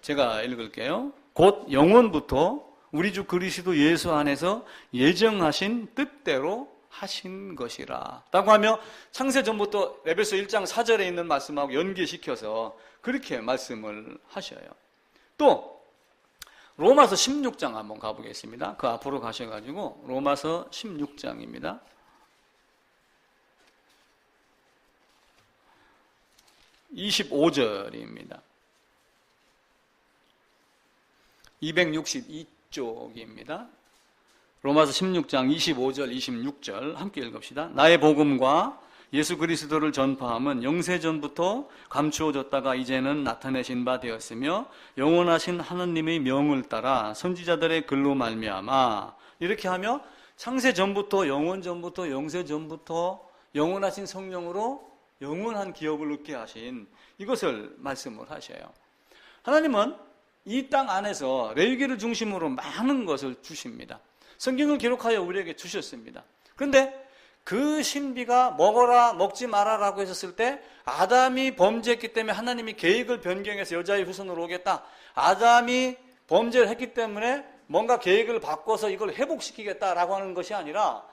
Speaker 1: 제가 읽을게요. 곧 영원부터 우리 주 그리스도 예수 안에서 예정하신 뜻대로 하신 것이라 라고 하며 창세전부터 에베소 1장 4절에 있는 말씀하고 연계시켜서 그렇게 말씀을 하셔요. 또 로마서 16장 한번 가보겠습니다. 그 앞으로 가셔가지고 로마서 16장입니다. 25절입니다. 262쪽입니다. 로마서 16장 25절, 26절 함께 읽읍시다. 나의 복음과 예수 그리스도를 전파함은 영세전부터 감추어졌다가 이제는 나타내신 바 되었으며 영원하신 하나님의 명을 따라 선지자들의 글로 말미암아 이렇게 하며 창세전부터 영원전부터 영세전부터 영원하신 성령으로 영원한 기업을 얻게 하신 이것을 말씀을 하셔요. 하나님은 이 땅 안에서 레위기를 중심으로 많은 것을 주십니다. 성경을 기록하여 우리에게 주셨습니다. 그런데 그 신비가 먹어라 먹지 마라라고 했었을 때 아담이 범죄했기 때문에 하나님이 계획을 변경해서 여자의 후손으로 오겠다. 아담이 범죄를 했기 때문에 뭔가 계획을 바꿔서 이걸 회복시키겠다라고 하는 것이 아니라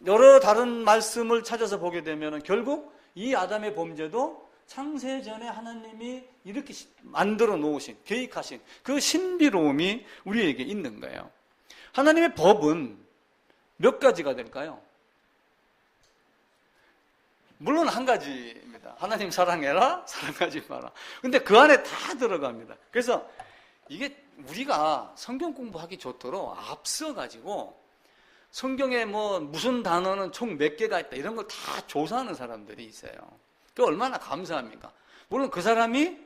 Speaker 1: 여러 다른 말씀을 찾아서 보게 되면 결국 이 아담의 범죄도 창세 전에 하나님이 이렇게 만들어 놓으신, 계획하신 그 신비로움이 우리에게 있는 거예요. 하나님의 법은 몇 가지가 될까요? 물론 한 가지입니다. 하나님 사랑해라, 사랑하지 마라. 근데 그 안에 다 들어갑니다. 그래서 이게 우리가 성경 공부하기 좋도록 앞서가지고 성경에 뭐 무슨 단어는 총 몇 개가 있다 이런 걸 다 조사하는 사람들이 있어요. 그 얼마나 감사합니까? 물론 그 사람이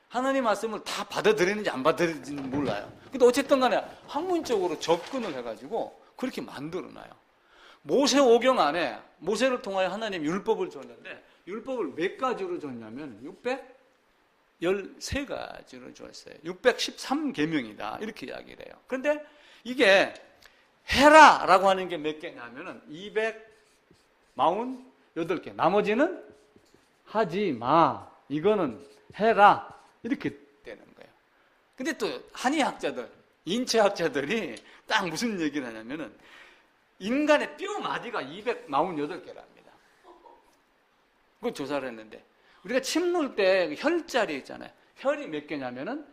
Speaker 1: 하나님 말씀을 다 받아들이는지 안 받아들이는지는 몰라요. 근데 어쨌든 간에 학문적으로 접근을 해가지고 그렇게 만들어놔요. 모세오경 안에 모세를 통하여 하나님 율법을 줬는데 율법을 몇 가지로 줬냐면 613가지로 줬어요. 613계명이다 이렇게 이야기를 해요. 그런데 이게 해라라고 하는 게 몇 개냐면은 248개. 나머지는 하지 마. 이거는 해라. 이렇게 되는 거예요. 근데 또 한의학자들, 인체학자들이 딱 무슨 얘기를 하냐면은 인간의 뼈 마디가 248개랍니다. 그걸 조사를 했는데 우리가 침 놓을 때 혈자리 있잖아요. 혈이 몇 개냐면은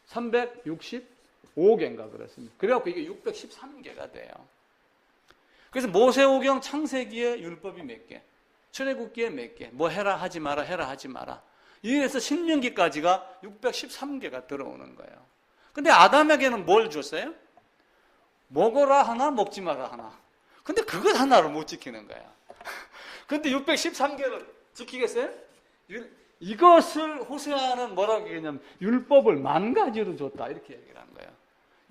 Speaker 1: 365개인가 그렇습니다. 그래갖고 이게 613개가 돼요. 그래서 모세오경 창세기에 율법이 몇 개, 출애굽기에 몇 개, 뭐 해라 하지 마라, 해라 하지 마라. 이래서 신명기까지가 613개가 들어오는 거예요. 근데 아담에게는 뭘 줬어요? 먹어라 하나, 먹지 마라 하나. 근데 그것 하나를 못 지키는 거야. 근데 613개를 지키겠어요? 이것을 호세아는 뭐라고 얘기했냐면 율법을 10,000가지로 줬다 이렇게 얘기를 한 거예요.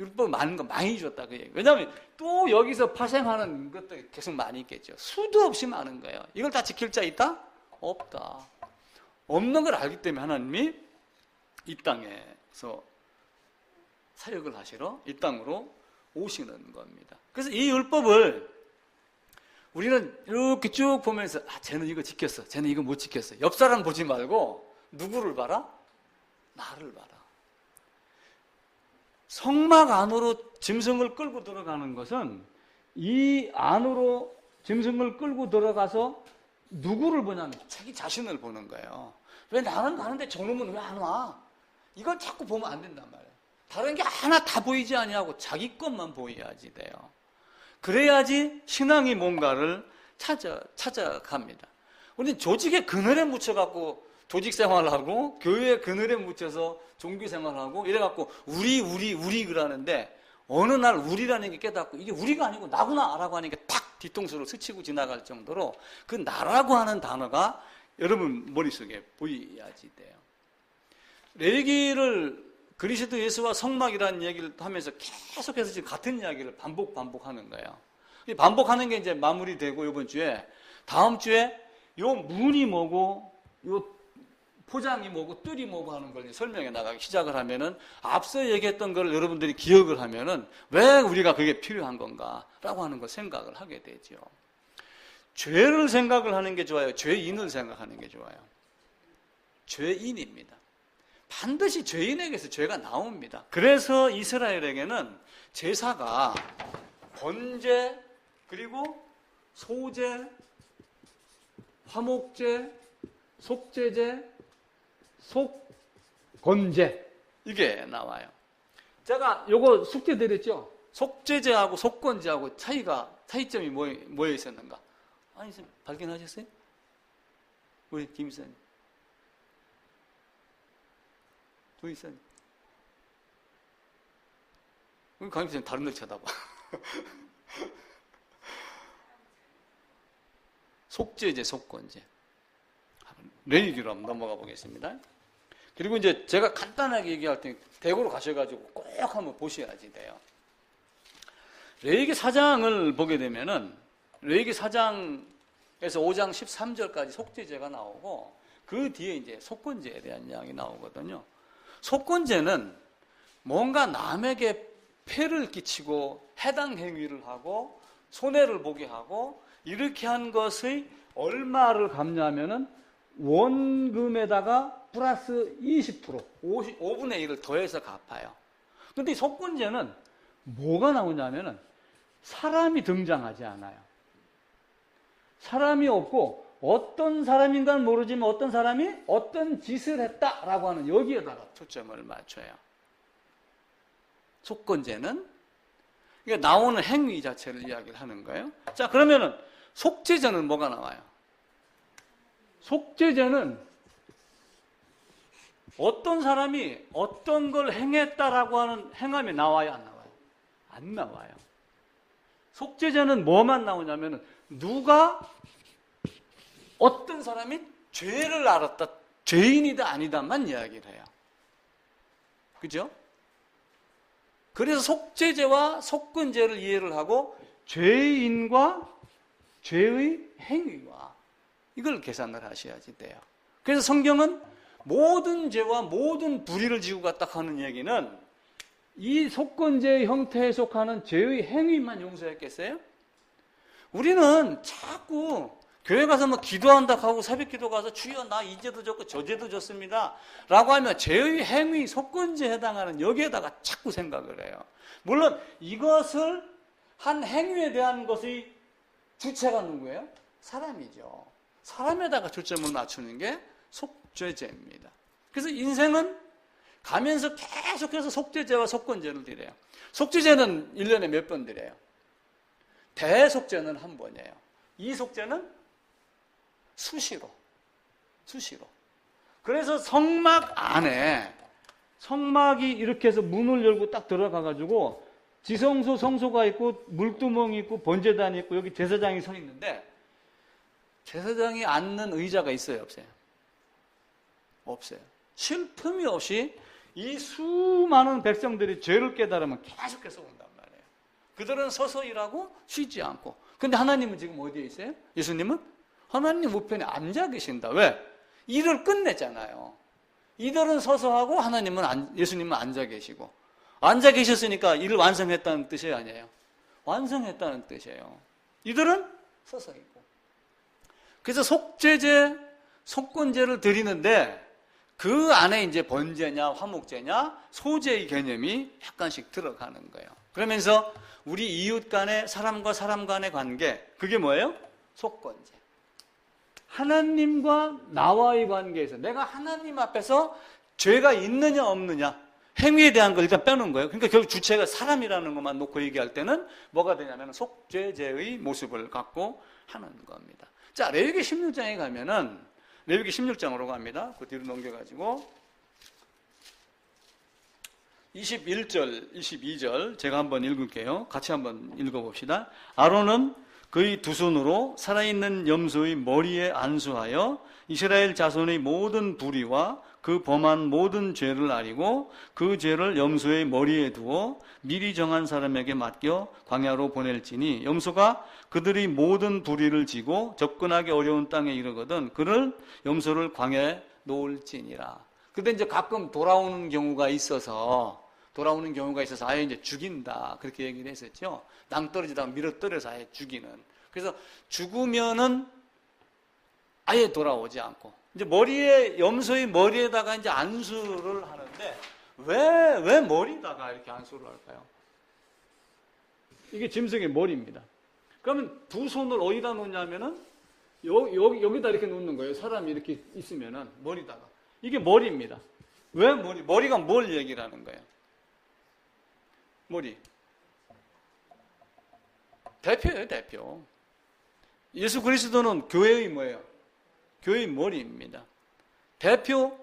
Speaker 1: 율법 많이 줬다 그 얘기. 왜냐하면 또 여기서 파생하는 것들이 계속 많이 있겠죠. 수도 없이 많은 거예요. 이걸 다 지킬 자 있다? 없다. 없는 걸 알기 때문에 하나님이 이 땅에서 사역을 하시러 이 땅으로 오시는 겁니다. 그래서 이 율법을 우리는 이렇게 쭉 보면서 쟤는 이거 지켰어, 쟤는 이거 못 지켰어. 옆 사람 보지 말고 누구를 봐라? 나를 봐라. 성막 안으로 짐승을 끌고 들어가는 것은 이 안으로 짐승을 끌고 들어가서 누구를 보냐면 자기 자신을 보는 거예요. 왜 나는 가는데 저놈은 왜 안 와? 이걸 자꾸 보면 안 된단 말이에요. 다른 게 하나 다 보이지 아니하고 자기 것만 보여야지 돼요. 그래야지 신앙이 뭔가를 찾아갑니다. 우리는 조직의 그늘에 묻혀갖고 조직 생활하고 교회 그늘에 묻혀서 종교 생활하고 이래갖고 우리 그러는데 어느 날 우리라는 게 깨닫고 이게 우리가 아니고 나구나 라고 하는 게 탁 뒤통수로 스치고 지나갈 정도로 그 나라고 하는 단어가 여러분 머릿속에 보여야지 돼요. 레위기를 그리스도 예수와 성막이라는 얘기를 하면서 계속해서 지금 같은 이야기를 반복하는 거예요. 이 반복하는 게 이제 마무리되고 이번 주에 다음 주에 요 문이 뭐고 요 포장이 뭐고 뜰이 뭐고 하는 걸 설명해 나가기 시작을 하면은 앞서 얘기했던 걸 여러분들이 기억을 하면은 왜 우리가 그게 필요한 건가라고 하는 걸 생각을 하게 되죠. 죄를 생각을 하는 게 좋아요? 죄인을 생각하는 게 좋아요? 죄인입니다. 반드시 죄인에게서 죄가 나옵니다. 그래서 이스라엘에게는 제사가 번제, 그리고 소제, 화목제, 속제제, 속건제 이게 나와요. 제가 요거 숙제 드렸죠? 속제제하고 속건제하고 차이점이 뭐에 있었는가? 아니, 발견하셨어요? 우리 김 이사님. 도 이사님. 우리 강 이사님 다른 데 쳐다봐. 속죄제, 속건제. 레위기로 한번 넘어가 보겠습니다. 그리고 이제 제가 간단하게 얘기할 때 대구로 가셔가지고 꼭 한번 보셔야지 돼요. 레위기 4장을 보게 되면은 레위기 4장에서 5장 13절까지 속죄제가 나오고 그 뒤에 이제 속건제에 대한 이야기 나오거든요. 속건제는 뭔가 남에게 폐를 끼치고 해당 행위를 하고 손해를 보게 하고 이렇게 한 것의 얼마를 갚냐면은 원금에다가 플러스 20%, 5분의 1을 더해서 갚아요. 근데 이 속건제는 뭐가 나오냐면은 사람이 등장하지 않아요. 사람이 없고 어떤 사람인가는 모르지만 어떤 사람이 어떤 짓을 했다라고 하는 여기에다가 초점을 맞춰요. 속건제는 그러니까 나오는 행위 자체를 이야기를 하는 거예요. 자, 그러면은 속죄제는 뭐가 나와요? 속죄제는 어떤 사람이 어떤 걸 행했다라고 하는 행함이 나와요, 안 나와요? 안 나와요. 속죄제는 뭐만 나오냐면은 누가 어떤 사람이 죄를 알았다, 죄인이다 아니다만 이야기를 해요. 그죠? 그래서 속죄제와 속건제를 이해를 하고 죄인과 죄의 행위와 이걸 계산을 하셔야지 돼요. 그래서 성경은 모든 죄와 모든 불의를 지고 갔다 하는 얘기는 이 속건제의 형태에 속하는 죄의 행위만 용서했겠어요? 우리는 자꾸 교회 가서 뭐 기도한다 하고 새벽 기도 가서 주여 나 이 죄도 졌고 저 죄도 졌습니다 라고 하면 죄의 행위, 속건제에 해당하는 여기에다가 자꾸 생각을 해요. 물론 이것을 한 행위에 대한 것의 주체가 누구예요? 사람이죠. 사람에다가 초점을 맞추는 게 속죄제입니다. 그래서 인생은 가면서 계속해서 속죄제와 속건제를 드려요. 속죄제는 1년에 몇 번 드려요? 대속죄는 한 번이에요. 이 속죄는 수시로. 그래서 성막 안에 성막이 이렇게 해서 문을 열고 딱 들어가가지고 지성소, 성소가 있고 물두멍이 있고 번제단이 있고 여기 제사장이 서 있는데 제사장이 앉는 의자가 있어요, 없어요? 없어요. 쉴 틈이 없이 이 수많은 백성들이 죄를 깨달으면 계속해서 온단 말이에요. 그들은 서서 일하고 쉬지 않고. 근데 하나님은 지금 어디에 있어요? 예수님은 하나님 우편에 앉아 계신다. 왜? 일을 끝냈잖아요. 이들은 서서 하고 예수님은 앉아 계시고. 앉아 계셨으니까 일을 완성했다는 뜻이 아니에요. 완성했다는 뜻이에요. 이들은 서서 있고. 그래서 속죄제, 속건제를 드리는데 그 안에 이제 번제냐, 화목제냐, 소제의 개념이 약간씩 들어가는 거예요. 그러면서 우리 이웃 간의 사람과 사람 간의 관계, 그게 뭐예요? 속건제. 하나님과 나와의 관계에서 내가 하나님 앞에서 죄가 있느냐 없느냐 행위에 대한 걸 일단 빼놓은 거예요. 그러니까 결국 주체가 사람이라는 것만 놓고 얘기할 때는 뭐가 되냐면 속죄제의 모습을 갖고 하는 겁니다. 자, 레위기 16장에 가면은 레위기 16장으로 갑니다. 그 뒤로 넘겨가지고 21절, 22절 제가 한번 읽을게요. 같이 한번 읽어봅시다. 아론은 그의 두 손으로 살아있는 염소의 머리에 안수하여 이스라엘 자손의 모든 불의와 그 범한 모든 죄를 아리고 그 죄를 염소의 머리에 두어 미리 정한 사람에게 맡겨 광야로 보낼지니 염소가 그들이 모든 불의를 지고 접근하기 어려운 땅에 이르거든 그를 염소를 광야에 놓을지니라. 근데 이제 가끔 돌아오는 경우가 있어서 아예 이제 죽인다 그렇게 얘기를 했었죠. 낭떠러지다가 밀어떨어서 아예 죽이는. 그래서 죽으면은 아예 돌아오지 않고 이제 염소의 머리에다가 이제 안수를 하는데 왜 머리다가 이렇게 안수를 할까요? 이게 짐승의 머리입니다. 그러면 두 손을 어디다 놓냐면은 여기다 이렇게 놓는 거예요. 사람이 이렇게 있으면은 머리다가 이게 머리입니다. 왜 머리가 뭘 얘기를 하는 거예요? 머리. 대표예요, 대표. 예수 그리스도는 교회의 뭐예요? 교회의 머리입니다. 대표.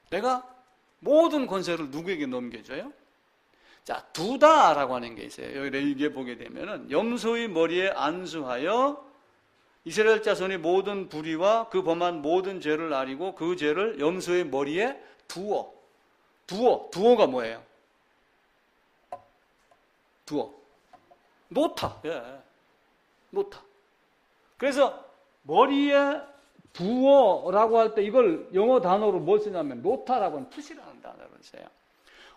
Speaker 1: 내가 모든 권세를 누구에게 넘겨줘요? 자, 두다라고 하는 게 있어요. 여기 레위기에 보게 되면은 염소의 머리에 안수하여 이스라엘 자손의 모든 불의와 그 범한 모든 죄를 아리고 그 죄를 염소의 머리에 두어. 두어가 뭐예요? 놓다. 예. 놓다. 그래서 머리에 두어라고 할 때 이걸 영어 단어로 뭘 쓰냐면 놓다라고 하는 푸시라는 단어를 써요.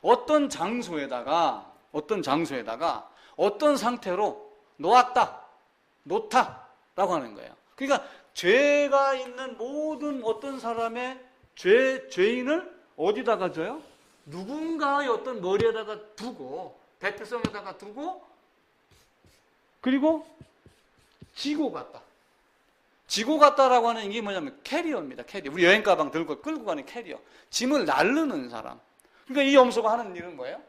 Speaker 1: 어떤 장소에다가 어떤 상태로 놓다라고 하는 거예요. 그러니까 죄가 있는 모든 어떤 사람의 죄인을 어디다가 줘요? 누군가의 어떤 머리에다가 두고, 대표성에다가 두고, 그리고 지고 갔다. 지고 갔다라고 하는 게 뭐냐면 캐리어입니다. 캐리어. 우리 여행 가방 들고 끌고 가는 캐리어. 짐을 나르는 사람. 그러니까 이 염소가 하는 일은 뭐예요?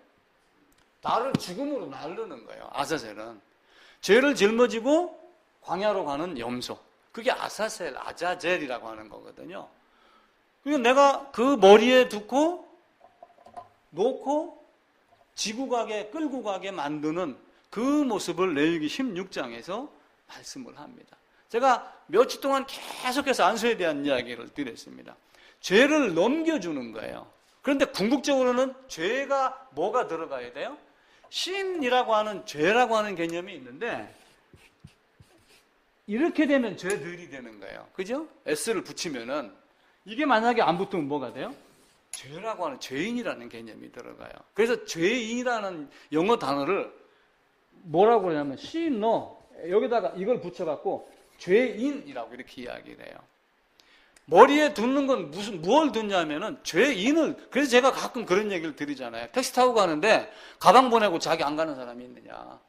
Speaker 1: 나를 죽음으로 나르는 거예요. 아사셀은. 죄를 짊어지고 광야로 가는 염소. 그게 아사셀, 아자젤이라고 하는 거거든요. 그러니까 내가 그 머리에 두고 놓고 지고 가게, 끌고 가게 만드는 그 모습을 레위기 16장에서 말씀을 합니다. 제가 며칠 동안 계속해서 안수에 대한 이야기를 드렸습니다. 죄를 넘겨주는 거예요. 그런데 궁극적으로는 죄가 뭐가 들어가야 돼요? 신이라고 하는 죄라고 하는 개념이 있는데 이렇게 되면 죄들이 되는 거예요. 그죠? S를 붙이면은 이게 만약에 안 붙으면 뭐가 돼요? 죄라고 하는 죄인이라는 개념이 들어가요. 그래서 죄인이라는 영어 단어를 뭐라고 하냐면 신노 여기다가 이걸 붙여갖고 죄인이라고 이렇게 이야기를 해요. 머리에 두는 건 무엇을 두냐면은 죄인을. 그래서 제가 가끔 그런 얘기를 드리잖아요. 택시 타고 가는데 가방 보내고 자기 안 가는 사람이 있느냐.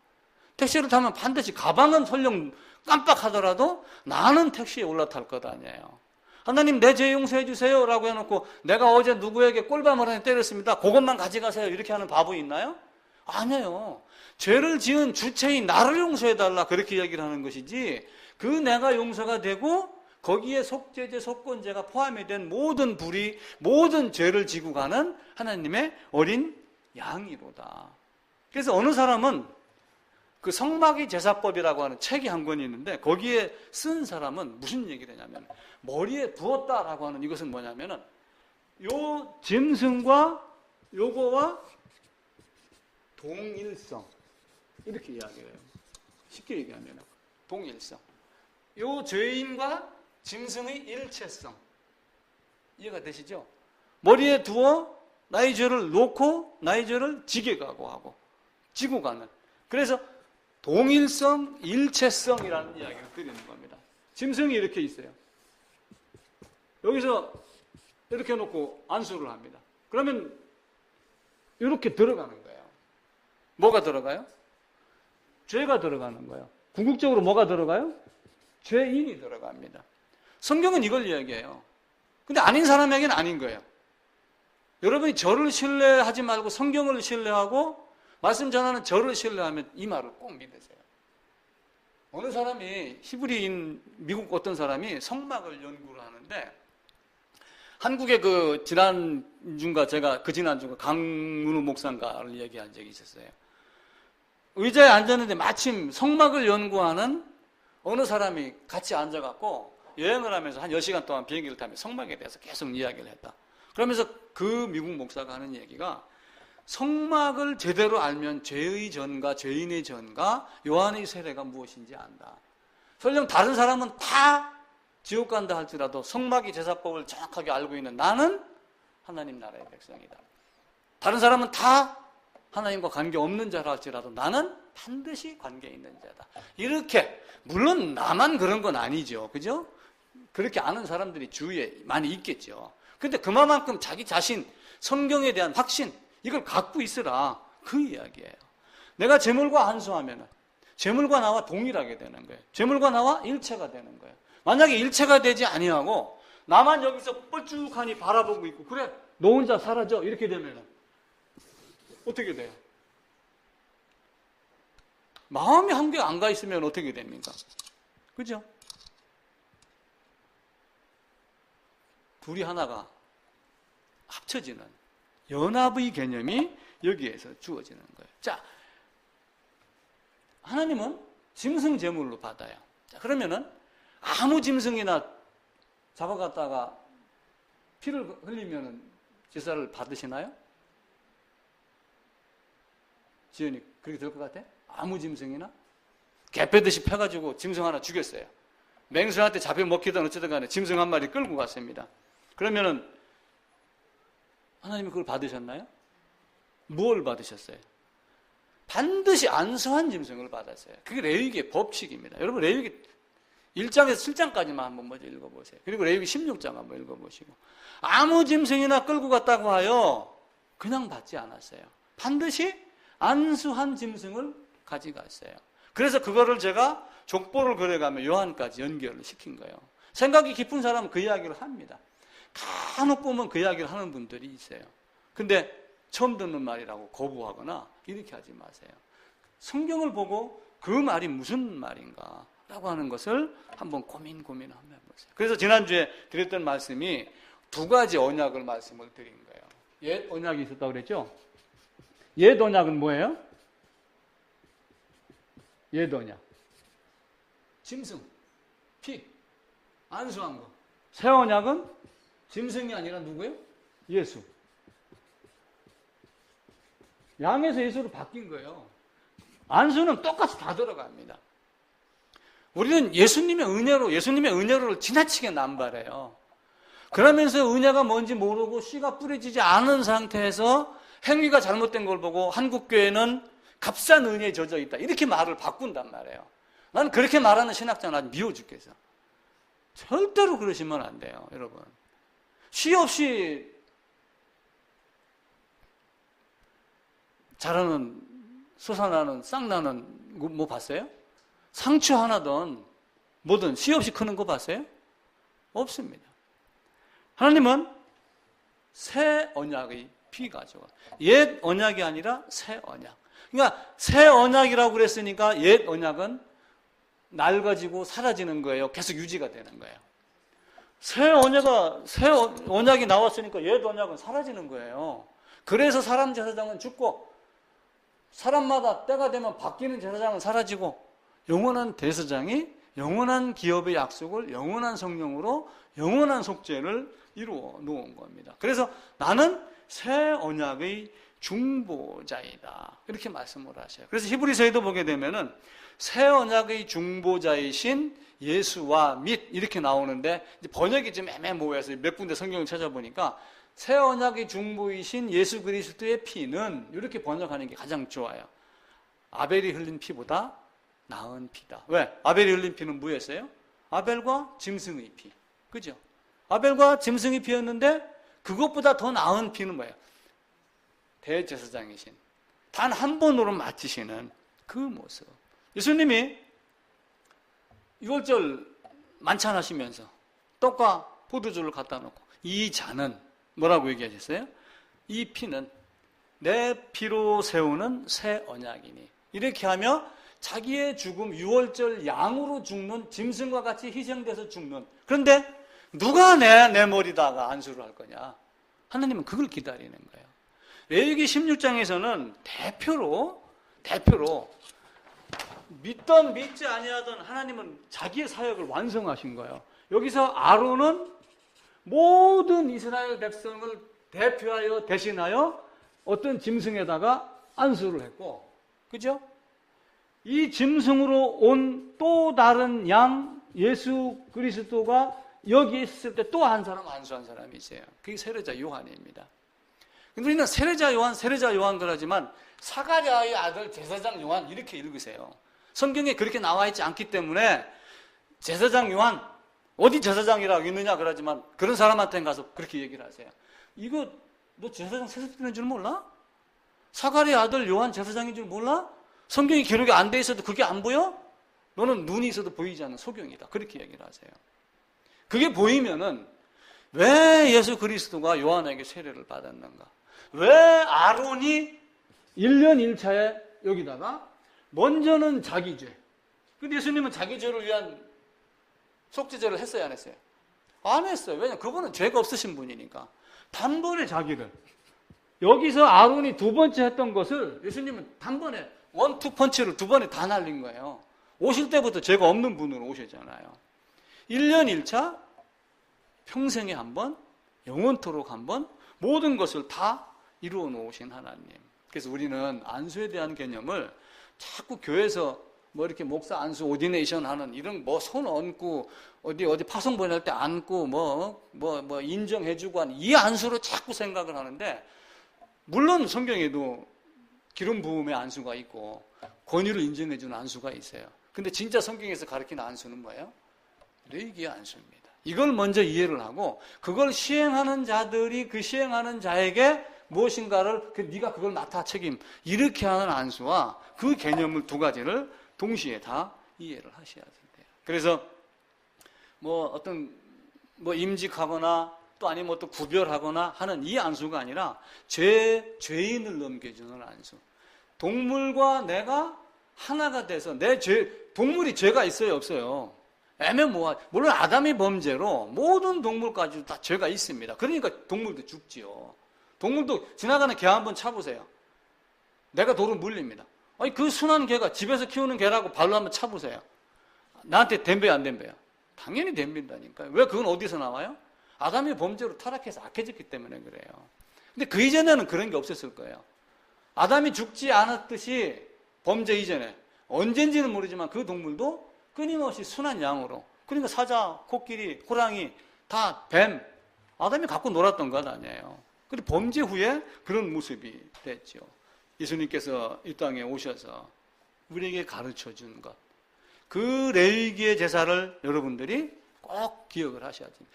Speaker 1: 택시를 타면 반드시 가방은 설령 깜빡하더라도 나는 택시에 올라탈 것 아니에요. 하나님 내 죄 용서해 주세요 라고 해놓고 내가 어제 누구에게 꼴밤을 하나 때렸습니다. 그것만 가져가세요. 이렇게 하는 바보 있나요? 아니에요. 죄를 지은 주체인 나를 용서해달라 그렇게 얘기를 하는 것이지 그 내가 용서가 되고 거기에 속죄제, 속건제가 포함이 된 모든 불의, 모든 죄를 지고 가는 하나님의 어린 양이로다. 그래서 어느 사람은 그 성막의 제사법이라고 하는 책이 한 권이 있는데 거기에 쓴 사람은 무슨 얘기를 하냐면 머리에 두었다라고 하는 이것은 뭐냐면은 요 짐승과 요거와 동일성 이렇게 이야기해요. 쉽게 얘기하면 동일성. 요 죄인과 짐승의 일체성 이해가 되시죠? 머리에 두어 나의 죄를 놓고 나의 죄를 지게 가고 하고 지고 가는. 그래서 동일성, 일체성이라는 이야기를 드리는 겁니다. 짐승이 이렇게 있어요. 여기서 이렇게 놓고 안수를 합니다. 그러면 이렇게 들어가는 거예요. 뭐가 들어가요? 죄가 들어가는 거예요. 궁극적으로 뭐가 들어가요? 죄인이 들어갑니다. 성경은 이걸 이야기해요. 근데 아닌 사람에게는 아닌 거예요. 여러분이 저를 신뢰하지 말고 성경을 신뢰하고 말씀 전하는 저를 신뢰하면 이 말을 꼭 믿으세요. 어느 사람이 히브리인 미국 어떤 사람이 성막을 연구를 하는데 한국의 그 지난주인가 제가 그 지난주인가 강문우 목사인가를 얘기한 적이 있었어요. 의자에 앉았는데 마침 성막을 연구하는 어느 사람이 같이 앉아갖고 여행을 하면서 한 10시간 동안 비행기를 타며 성막에 대해서 계속 이야기를 했다. 그러면서 그 미국 목사가 하는 얘기가 성막을 제대로 알면 죄의 전과 죄인의 전과 요한의 세례가 무엇인지 안다. 설령 다른 사람은 다 지옥 간다 할지라도 성막의 제사법을 정확하게 알고 있는 나는 하나님 나라의 백성이다. 다른 사람은 다 하나님과 관계없는 자라 할지라도 나는 반드시 관계 있는 자다. 이렇게 물론 나만 그런 건 아니죠. 그죠? 그렇게 아는 사람들이 주위에 많이 있겠죠. 근데 그만큼 자기 자신 성경에 대한 확신 이걸 갖고 있으라 그 이야기예요. 내가 재물과 안수하면 재물과 나와 동일하게 되는 거예요. 재물과 나와 일체가 되는 거예요. 만약에 일체가 되지 아니하고 나만 여기서 뻘쭉하니 바라보고 있고 그래 너 혼자 사라져 이렇게 되면 어떻게 돼요? 마음이 한개 안 가 있으면 어떻게 됩니까? 그죠? 둘이 하나가 합쳐지는 연합의 개념이 여기에서 주어지는 거예요. 자, 하나님은 짐승 제물로 받아요. 자, 그러면은 아무 짐승이나 잡아갔다가 피를 흘리면은 제사를 받으시나요? 지연이 그렇게 될 것 같아? 아무 짐승이나? 개 빼듯이 패가지고 짐승 하나 죽였어요. 맹수한테 잡혀 먹히든 어쨌든 간에 짐승 한 마리 끌고 갔습니다. 그러면은 하나님이 그걸 받으셨나요? 무엇을 받으셨어요? 반드시 안수한 짐승을 받았어요. 그게 레위기의 법칙입니다. 여러분 레위기 1장에서 7장까지만 한번 먼저 읽어보세요. 그리고 레위기 16장 한번 읽어보시고 아무 짐승이나 끌고 갔다고 하여 그냥 받지 않았어요. 반드시 안수한 짐승을 가져갔어요. 그래서 그거를 제가 족보를 그려가며 요한까지 연결을 시킨 거예요. 생각이 깊은 사람은 그 이야기를 합니다. 간혹 보면 그 이야기를 하는 분들이 있어요. 근데 처음 듣는 말이라고 거부하거나 이렇게 하지 마세요. 성경을 보고 그 말이 무슨 말인가 라고 하는 것을 한번 고민 한번 해보세요. 그래서 지난주에 드렸던 말씀이 두 가지 언약을 말씀을 드린 거예요. 옛 언약이 있었다고 그랬죠? 옛 언약은 뭐예요? 옛 언약. 짐승, 피, 안수한 거. 새 언약은 짐승이 아니라 누구예요? 예수. 양에서 예수로 바뀐 거예요. 안수는 똑같이 다 들어갑니다. 우리는 예수님의 은혜를 지나치게 남발해요. 그러면서 은혜가 뭔지 모르고 씨가 뿌려지지 않은 상태에서 행위가 잘못된 걸 보고 한국교회는 값싼 은혜에 젖어 있다. 이렇게 말을 바꾼단 말이에요. 나는 그렇게 말하는 신학자는 아주 미워 죽겠어. 절대로 그러시면 안 돼요, 여러분. 씨 없이 자라는, 솟아나는, 쌍나는 뭐 봤어요? 상추 하나든 뭐든 씨 없이 크는 거 봤어요? 없습니다. 하나님은 새 언약의 피가죠. 옛 언약이 아니라 새 언약. 그러니까 새 언약이라고 그랬으니까 옛 언약은 낡아지고 사라지는 거예요. 계속 유지가 되는 거예요. 새 언약이 나왔으니까 옛 언약은 사라지는 거예요. 그래서 사람 제사장은 죽고 사람마다 때가 되면 바뀌는 제사장은 사라지고 영원한 대제사장이 영원한 기업의 약속을 영원한 성령으로 영원한 속죄를 이루어 놓은 겁니다. 그래서 나는 새 언약의 중보자이다. 이렇게 말씀을 하셔요. 그래서 히브리서에도 보게 되면은 새 언약의 중보자이신 예수와 및 이렇게 나오는데 이제 번역이 좀 애매모호해서 몇 군데 성경을 찾아보니까 새 언약의 중보이신 예수 그리스도의 피는 이렇게 번역하는 게 가장 좋아요. 아벨이 흘린 피보다 나은 피다. 왜? 아벨이 흘린 피는 뭐였어요? 아벨과 짐승의 피. 그죠? 아벨과 짐승의 피였는데 그것보다 더 나은 피는 뭐예요? 대제사장이신 단 한 번으로 마치시는 그 모습. 예수님이 6월절 만찬하시면서 떡과 포도주를 갖다 놓고 이 잔은 뭐라고 얘기하셨어요? 이 피는 내 피로 세우는 새 언약이니. 이렇게 하며 자기의 죽음 6월절 양으로 죽는 짐승과 같이 희생돼서 죽는. 그런데 누가 내 머리다가 안수를 할 거냐? 하나님은 그걸 기다리는 거예요. 레위기 16장에서는 대표로 믿던 믿지 아니하던 하나님은 자기의 사역을 완성하신 거예요. 여기서 아론은 모든 이스라엘 백성을 대표하여 대신하여 어떤 짐승에다가 안수를 했고, 그죠? 이 짐승으로 온 또 다른 양 예수 그리스도가 여기 있을 때 또 한 사람 안수한 사람이 있어요. 그게 세례자 요한입니다. 근데 우리는 세례자 요한 그러지만 사가랴의 아들 제사장 요한 이렇게 읽으세요. 성경에 그렇게 나와 있지 않기 때문에 제사장 요한 어디 제사장이라고 있느냐 그러지만 그런 사람한테 가서 그렇게 얘기를 하세요. 이거 너 제사장 세습되는 줄 몰라? 사가랴의 아들 요한 제사장인 줄 몰라? 성경이 기록이 안 돼 있어도 그게 안 보여? 너는 눈이 있어도 보이지 않는 소경이다. 그렇게 얘기를 하세요. 그게 보이면은 왜 예수 그리스도가 요한에게 세례를 받았는가? 왜 아론이 1년 1차에 여기다가 먼저는 자기 죄. 근데 예수님은 자기 죄를 위한 속죄제를 했어요, 안 했어요? 안 했어요. 왜냐하면 그분은 죄가 없으신 분이니까. 단번에 자기를. 여기서 아론이 두 번째 했던 것을 예수님은 단번에 원투 펀치를 두 번에 다 날린 거예요. 오실 때부터 죄가 없는 분으로 오셨잖아요. 1년 1차, 평생에 한 번, 영원토록 한 번, 모든 것을 다 이루어 놓으신 하나님. 그래서 우리는 안수에 대한 개념을 자꾸 교회에서 뭐 이렇게 목사 안수 오디네이션 하는 이런 뭐 손 얹고 어디 파송 보낼 때 안고 뭐 인정해주고 하는 이 안수로 자꾸 생각을 하는데, 물론 성경에도 기름 부음의 안수가 있고 권위를 인정해주는 안수가 있어요. 근데 진짜 성경에서 가르치는 안수는 뭐예요? 레위기의 안수입니다. 이걸 먼저 이해를 하고 그걸 시행하는 자들이 그 시행하는 자에게 무엇인가를 네가 그걸 맡아 책임 이렇게 하는 안수와 그 개념을 두 가지를 동시에 다 이해를 하셔야 돼요. 그래서 임직하거나 또 아니면 어떤 구별하거나 하는 이 안수가 아니라 죄인을 넘겨주는 안수. 동물과 내가 하나가 돼서 동물이 죄가 있어요, 없어요? 애매모호하죠. 물론 아담의 범죄로 모든 동물까지도 다 죄가 있습니다. 그러니까 동물도 죽지요. 동물도 지나가는 개 한번 차보세요. 내가 돌을 물립니다. 아니, 그 순한 개가 집에서 키우는 개라고 발로 한번 차보세요. 나한테 덤벼요, 안 덤벼요? 당연히 덤빈다니까요. 왜 그건 어디서 나와요? 아담의 범죄로 타락해서 악해졌기 때문에 그래요. 근데 그 이전에는 그런 게 없었을 거예요. 아담이 죽지 않았듯이 범죄 이전에 언젠지는 모르지만 그 동물도 끊임없이 순한 양으로, 그러니까 사자, 코끼리, 호랑이, 다 뱀, 아담이 갖고 놀았던 것 아니에요. 근데 범죄 후에 그런 모습이 됐죠. 예수님께서 이 땅에 오셔서 우리에게 가르쳐 준 것, 그 레위기의 제사를 여러분들이 꼭 기억을 하셔야 됩니다.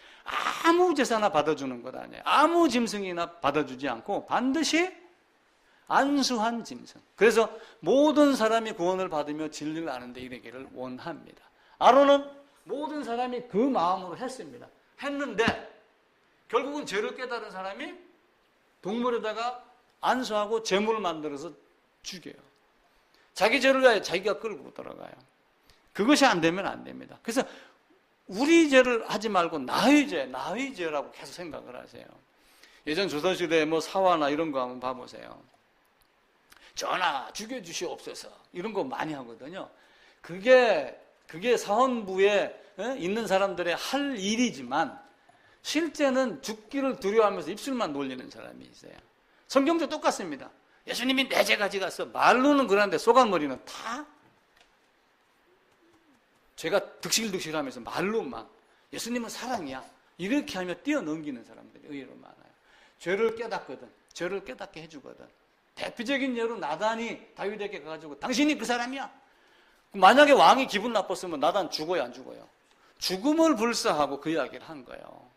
Speaker 1: 아무 제사나 받아주는 것 아니에요. 아무 짐승이나 받아주지 않고 반드시 안수한 짐승. 그래서 모든 사람이 구원을 받으며 진리를 아는 데 이르기를 원합니다. 아론은 모든 사람이 그 마음으로 했습니다. 했는데 결국은 죄를 깨달은 사람이 동물에다가 안수하고 제물을 만들어서 죽여요. 자기 죄를 위하여 자기가 끌고 들어가요. 그것이 안 되면 안 됩니다. 그래서 우리 죄를 하지 말고 나의 죄라고 계속 생각을 하세요. 예전 조선시대에 사화나 이런 거 한번 봐보세요. 전하 죽여주시옵소서 이런 거 많이 하거든요. 그게 사헌부에 있는 사람들의 할 일이지만 실제는 죽기를 두려워하면서 입술만 놀리는 사람이 있어요. 성경도 똑같습니다. 예수님이 내 죄 가져갔어. 말로는 그러는데 속안머리는 다 죄가 득실득실하면서 말로만 예수님은 사랑이야 이렇게 하며 뛰어넘기는 사람들이 의외로 많아요. 죄를 깨닫거든, 죄를 깨닫게 해주거든. 대표적인 예로 나단이 다윗에게 가가지고 당신이 그 사람이야. 만약에 왕이 기분 나빴으면 나단 죽어요, 안 죽어요? 죽음을 불사하고 그 이야기를 한 거예요.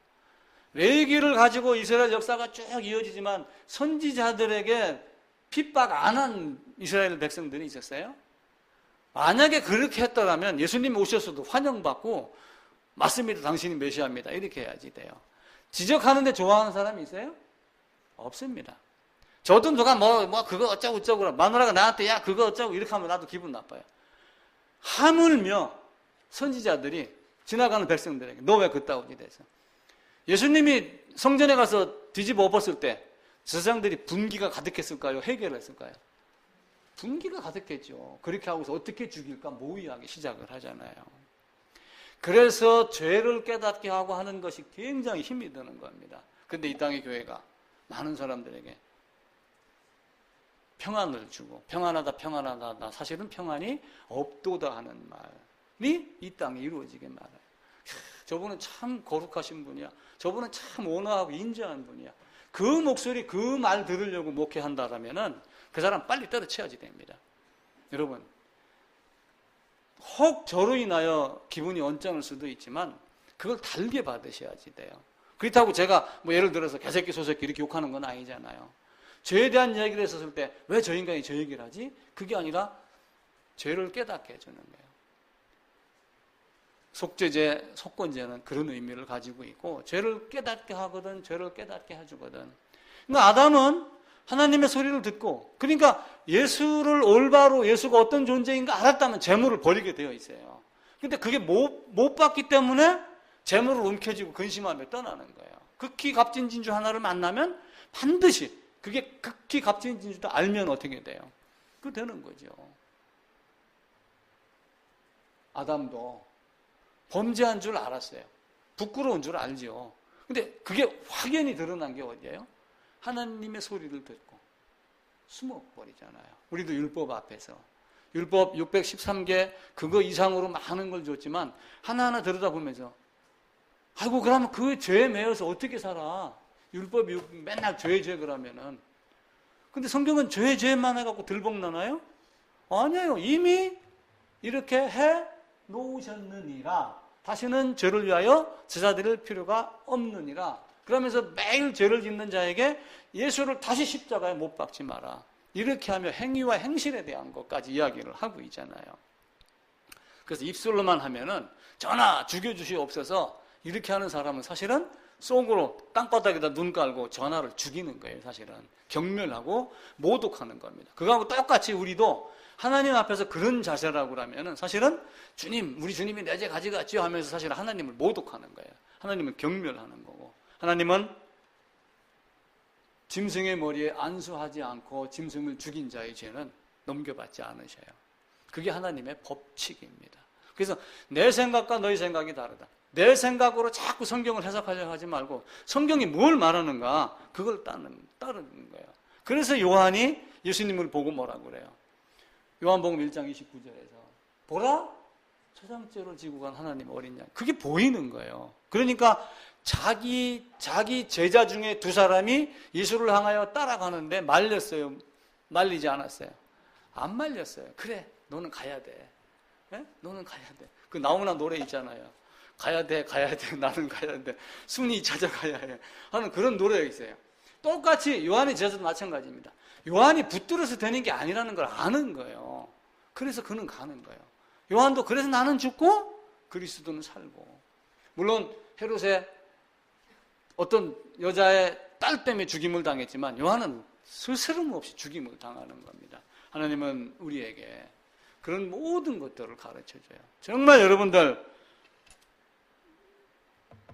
Speaker 1: 레위기를 가지고 이스라엘 역사가 쭉 이어지지만 선지자들에게 핍박 안 한 이스라엘 백성들이 있었어요? 만약에 그렇게 했더라면 예수님이 오셨어도 환영받고 맞습니다, 당신이 메시아입니다 이렇게 해야지 돼요. 지적하는데 좋아하는 사람이 있어요? 없습니다. 저도 누가 그거 어쩌고 저쩌고 마누라가 나한테 야 그거 어쩌고 이렇게 하면 나도 기분 나빠요. 하물며 선지자들이 지나가는 백성들에게 너 왜 그따구니 돼서 예수님이 성전에 가서 뒤집어 엎었을 때 제사장들이 분기가 가득했을까요? 회개를 했을까요? 분기가 가득했죠. 그렇게 하고서 어떻게 죽일까 모의하기 시작을 하잖아요. 그래서 죄를 깨닫게 하고 하는 것이 굉장히 힘이 드는 겁니다. 그런데 이 땅의 교회가 많은 사람들에게 평안을 주고 평안하다 사실은 평안이 없도다 하는 말이 이 땅에 이루어지게 말아요. 저분은 참 거룩하신 분이야. 저분은 참 온화하고 인자한 분이야. 그 목소리 그 말 들으려고 목회한다라면은 그 사람 빨리 때려쳐야지 됩니다. 여러분 혹 저로 인하여 기분이 언짢을 수도 있지만 그걸 달게 받으셔야지 돼요. 그렇다고 제가 예를 들어서 개새끼 소새끼 이렇게 욕하는 건 아니잖아요. 죄에 대한 이야기를 했었을 때 왜 저 인간이 저 얘기를 하지? 그게 아니라 죄를 깨닫게 해주는 거예요. 속죄죄, 속건죄는 그런 의미를 가지고 있고 죄를 깨닫게 하거든, 죄를 깨닫게 해주거든. 그러니까 아담은 하나님의 소리를 듣고 그러니까 예수를 올바로 예수가 어떤 존재인가 알았다면 재물을 버리게 되어 있어요. 그런데 그게 못 봤기 때문에 재물을 움켜쥐고 근심하며 떠나는 거예요. 극히 값진 진주 하나를 만나면 반드시 그게 극히 값진 진주도 알면 어떻게 돼요? 그거 되는 거죠. 아담도 범죄한 줄 알았어요. 부끄러운 줄 알죠. 근데 그게 확연히 드러난 게 어디예요? 하나님의 소리를 듣고 숨어버리잖아요. 우리도 율법 앞에서 율법 613개 그거 이상으로 많은 걸 줬지만 하나하나 들여다보면서 아이고 그러면 그 죄에 매여서 어떻게 살아? 율법이 맨날 죄 그러면은. 근데 성경은 죄만 해갖고 들볶나나요? 아니에요. 이미 이렇게 해 놓으셨느니라. 다시는 죄를 위하여 제사 드릴 필요가 없느니라. 그러면서 매일 죄를 짓는 자에게 예수를 다시 십자가에 못 박지 마라. 이렇게 하며 행위와 행실에 대한 것까지 이야기를 하고 있잖아요. 그래서 입술로만 하면은 전하 죽여주시옵소서 이렇게 하는 사람은 사실은 속으로 땅바닥에다 눈 깔고 전하를 죽이는 거예요. 사실은 경멸하고 모독하는 겁니다. 그거하고 똑같이 우리도 하나님 앞에서 그런 자세라고 하면은 사실은 주님, 우리 주님이 내 죄 가져갔지요 하면서 사실 하나님을 모독하는 거예요. 하나님은 경멸하는 거고, 하나님은 짐승의 머리에 안수하지 않고 짐승을 죽인 자의 죄는 넘겨받지 않으셔요. 그게 하나님의 법칙입니다. 그래서 내 생각과 너희 생각이 다르다. 내 생각으로 자꾸 성경을 해석하려고 하지 말고 성경이 뭘 말하는가 그걸 따르는 거예요. 그래서 요한이 예수님을 보고 뭐라고 그래요? 요한복음 1장 29절에서 보라 초장죄를 지고 간 하나님 어린 양. 그게 보이는 거예요. 그러니까 자기 제자 중에 두 사람이 예수를 향하여 따라가는데 말렸어요? 말리지 않았어요? 안 말렸어요. 그래 너는 가야 돼. 네? 너는 가야 돼. 그 나오나 노래 있잖아요. 가야 돼, 나는 가야 돼. 순이 찾아가야 해. 하는 그런 노래가 있어요. 똑같이 요한의 제자도 마찬가지입니다. 요한이 붙들어서 되는 게 아니라는 걸 아는 거예요. 그래서 그는 가는 거예요. 요한도 그래서 나는 죽고 그리스도는 살고. 물론 헤롯의 어떤 여자의 딸 때문에 죽임을 당했지만 요한은 스스럼 없이 죽임을 당하는 겁니다. 하나님은 우리에게 그런 모든 것들을 가르쳐줘요. 정말 여러분들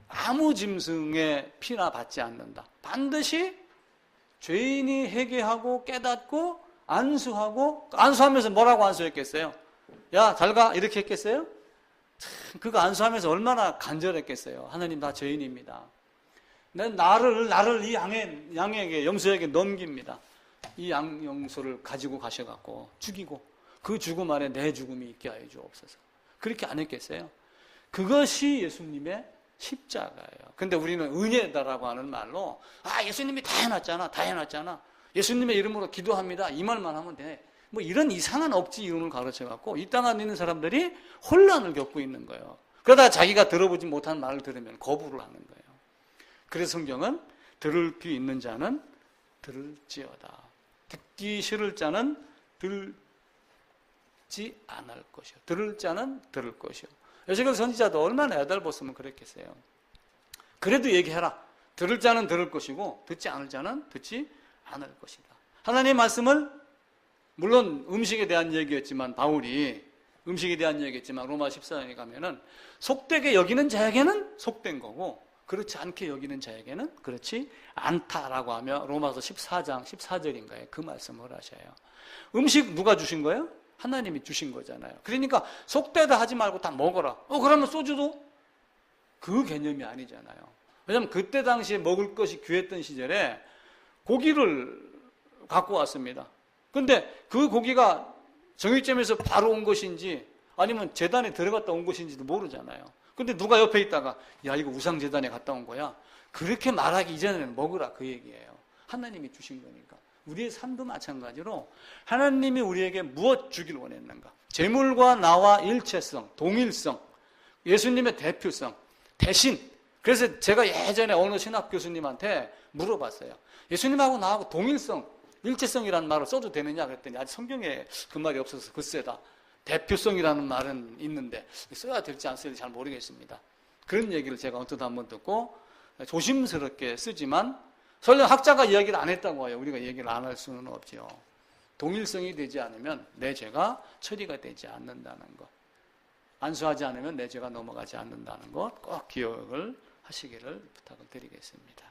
Speaker 1: 아무 짐승의 피나 받지 않는다. 반드시 죄인이 회개하고 깨닫고 안수하면서 뭐라고 안수했겠어요? 야, 잘 가 이렇게 했겠어요? 참, 그거 안수하면서 얼마나 간절했겠어요. 하나님 나 죄인입니다. 나를 이 양에게 염소에게 넘깁니다. 이 양용소를 가지고 가셔갖고 죽이고 그 죽음 안에 내 죽음이 있게 하여 주옵소서. 그렇게 안 했겠어요? 그것이 예수님의 십자가예요. 근데 우리는 은혜다라고 하는 말로 예수님이 다 해놨잖아. 예수님의 이름으로 기도합니다. 이 말만 하면 돼. 뭐 이런 이상한 억지 이론을 가르쳐갖고 이 땅 안에 있는 사람들이 혼란을 겪고 있는 거예요. 그러다가 자기가 들어보지 못한 말을 들으면 거부를 하는 거예요. 그래서 성경은 들을 귀 있는 자는 들을지어다. 듣기 싫을 자는 듣지 않을 것이요. 들을 자는 들을 것이요. 에스겔 선지자도 얼마나 애달벗으면 그랬겠어요. 그래도 얘기해라. 들을 자는 들을 것이고 듣지 않을 자는 듣지 않을 것이다. 하나님의 말씀을 물론 음식에 대한 얘기였지만 바울이 음식에 대한 얘기했지만 로마 14장에 가면은 속되게 여기는 자에게는 속된 거고 그렇지 않게 여기는 자에게는 그렇지 않다라고 하며 로마서 14장 14절인가에 그 말씀을 하셔요. 음식 누가 주신 거예요? 하나님이 주신 거잖아요. 그러니까 속되다 하지 말고 다 먹어라. 그러면 소주도? 그 개념이 아니잖아요. 왜냐하면 그때 당시에 먹을 것이 귀했던 시절에 고기를 갖고 왔습니다. 근데 그 고기가 정육점에서 바로 온 것인지 아니면 제단에 들어갔다 온 것인지도 모르잖아요. 근데 누가 옆에 있다가 야 이거 우상제단에 갔다 온 거야. 그렇게 말하기 이전에는 먹으라 그 얘기예요. 하나님이 주신 거니까. 우리의 삶도 마찬가지로 하나님이 우리에게 무엇 주길 원했는가? 재물과 나와 일체성, 동일성, 예수님의 대표성, 대신. 그래서 제가 예전에 어느 신학 교수님한테 물어봤어요. 예수님하고 나하고 동일성, 일체성이라는 말을 써도 되느냐 그랬더니 아직 성경에 그 말이 없어서 글쎄다. 대표성이라는 말은 있는데 써야 될지 안 써야 될지 잘 모르겠습니다. 그런 얘기를 제가 언뜻 한번 듣고 조심스럽게 쓰지만 설령 학자가 이야기를 안 했다고 해요. 우리가 얘기를 안 할 수는 없죠. 동일성이 되지 않으면 내 죄가 처리가 되지 않는다는 것. 안수하지 않으면 내 죄가 넘어가지 않는다는 것 꼭 기억을 하시기를 부탁을 드리겠습니다.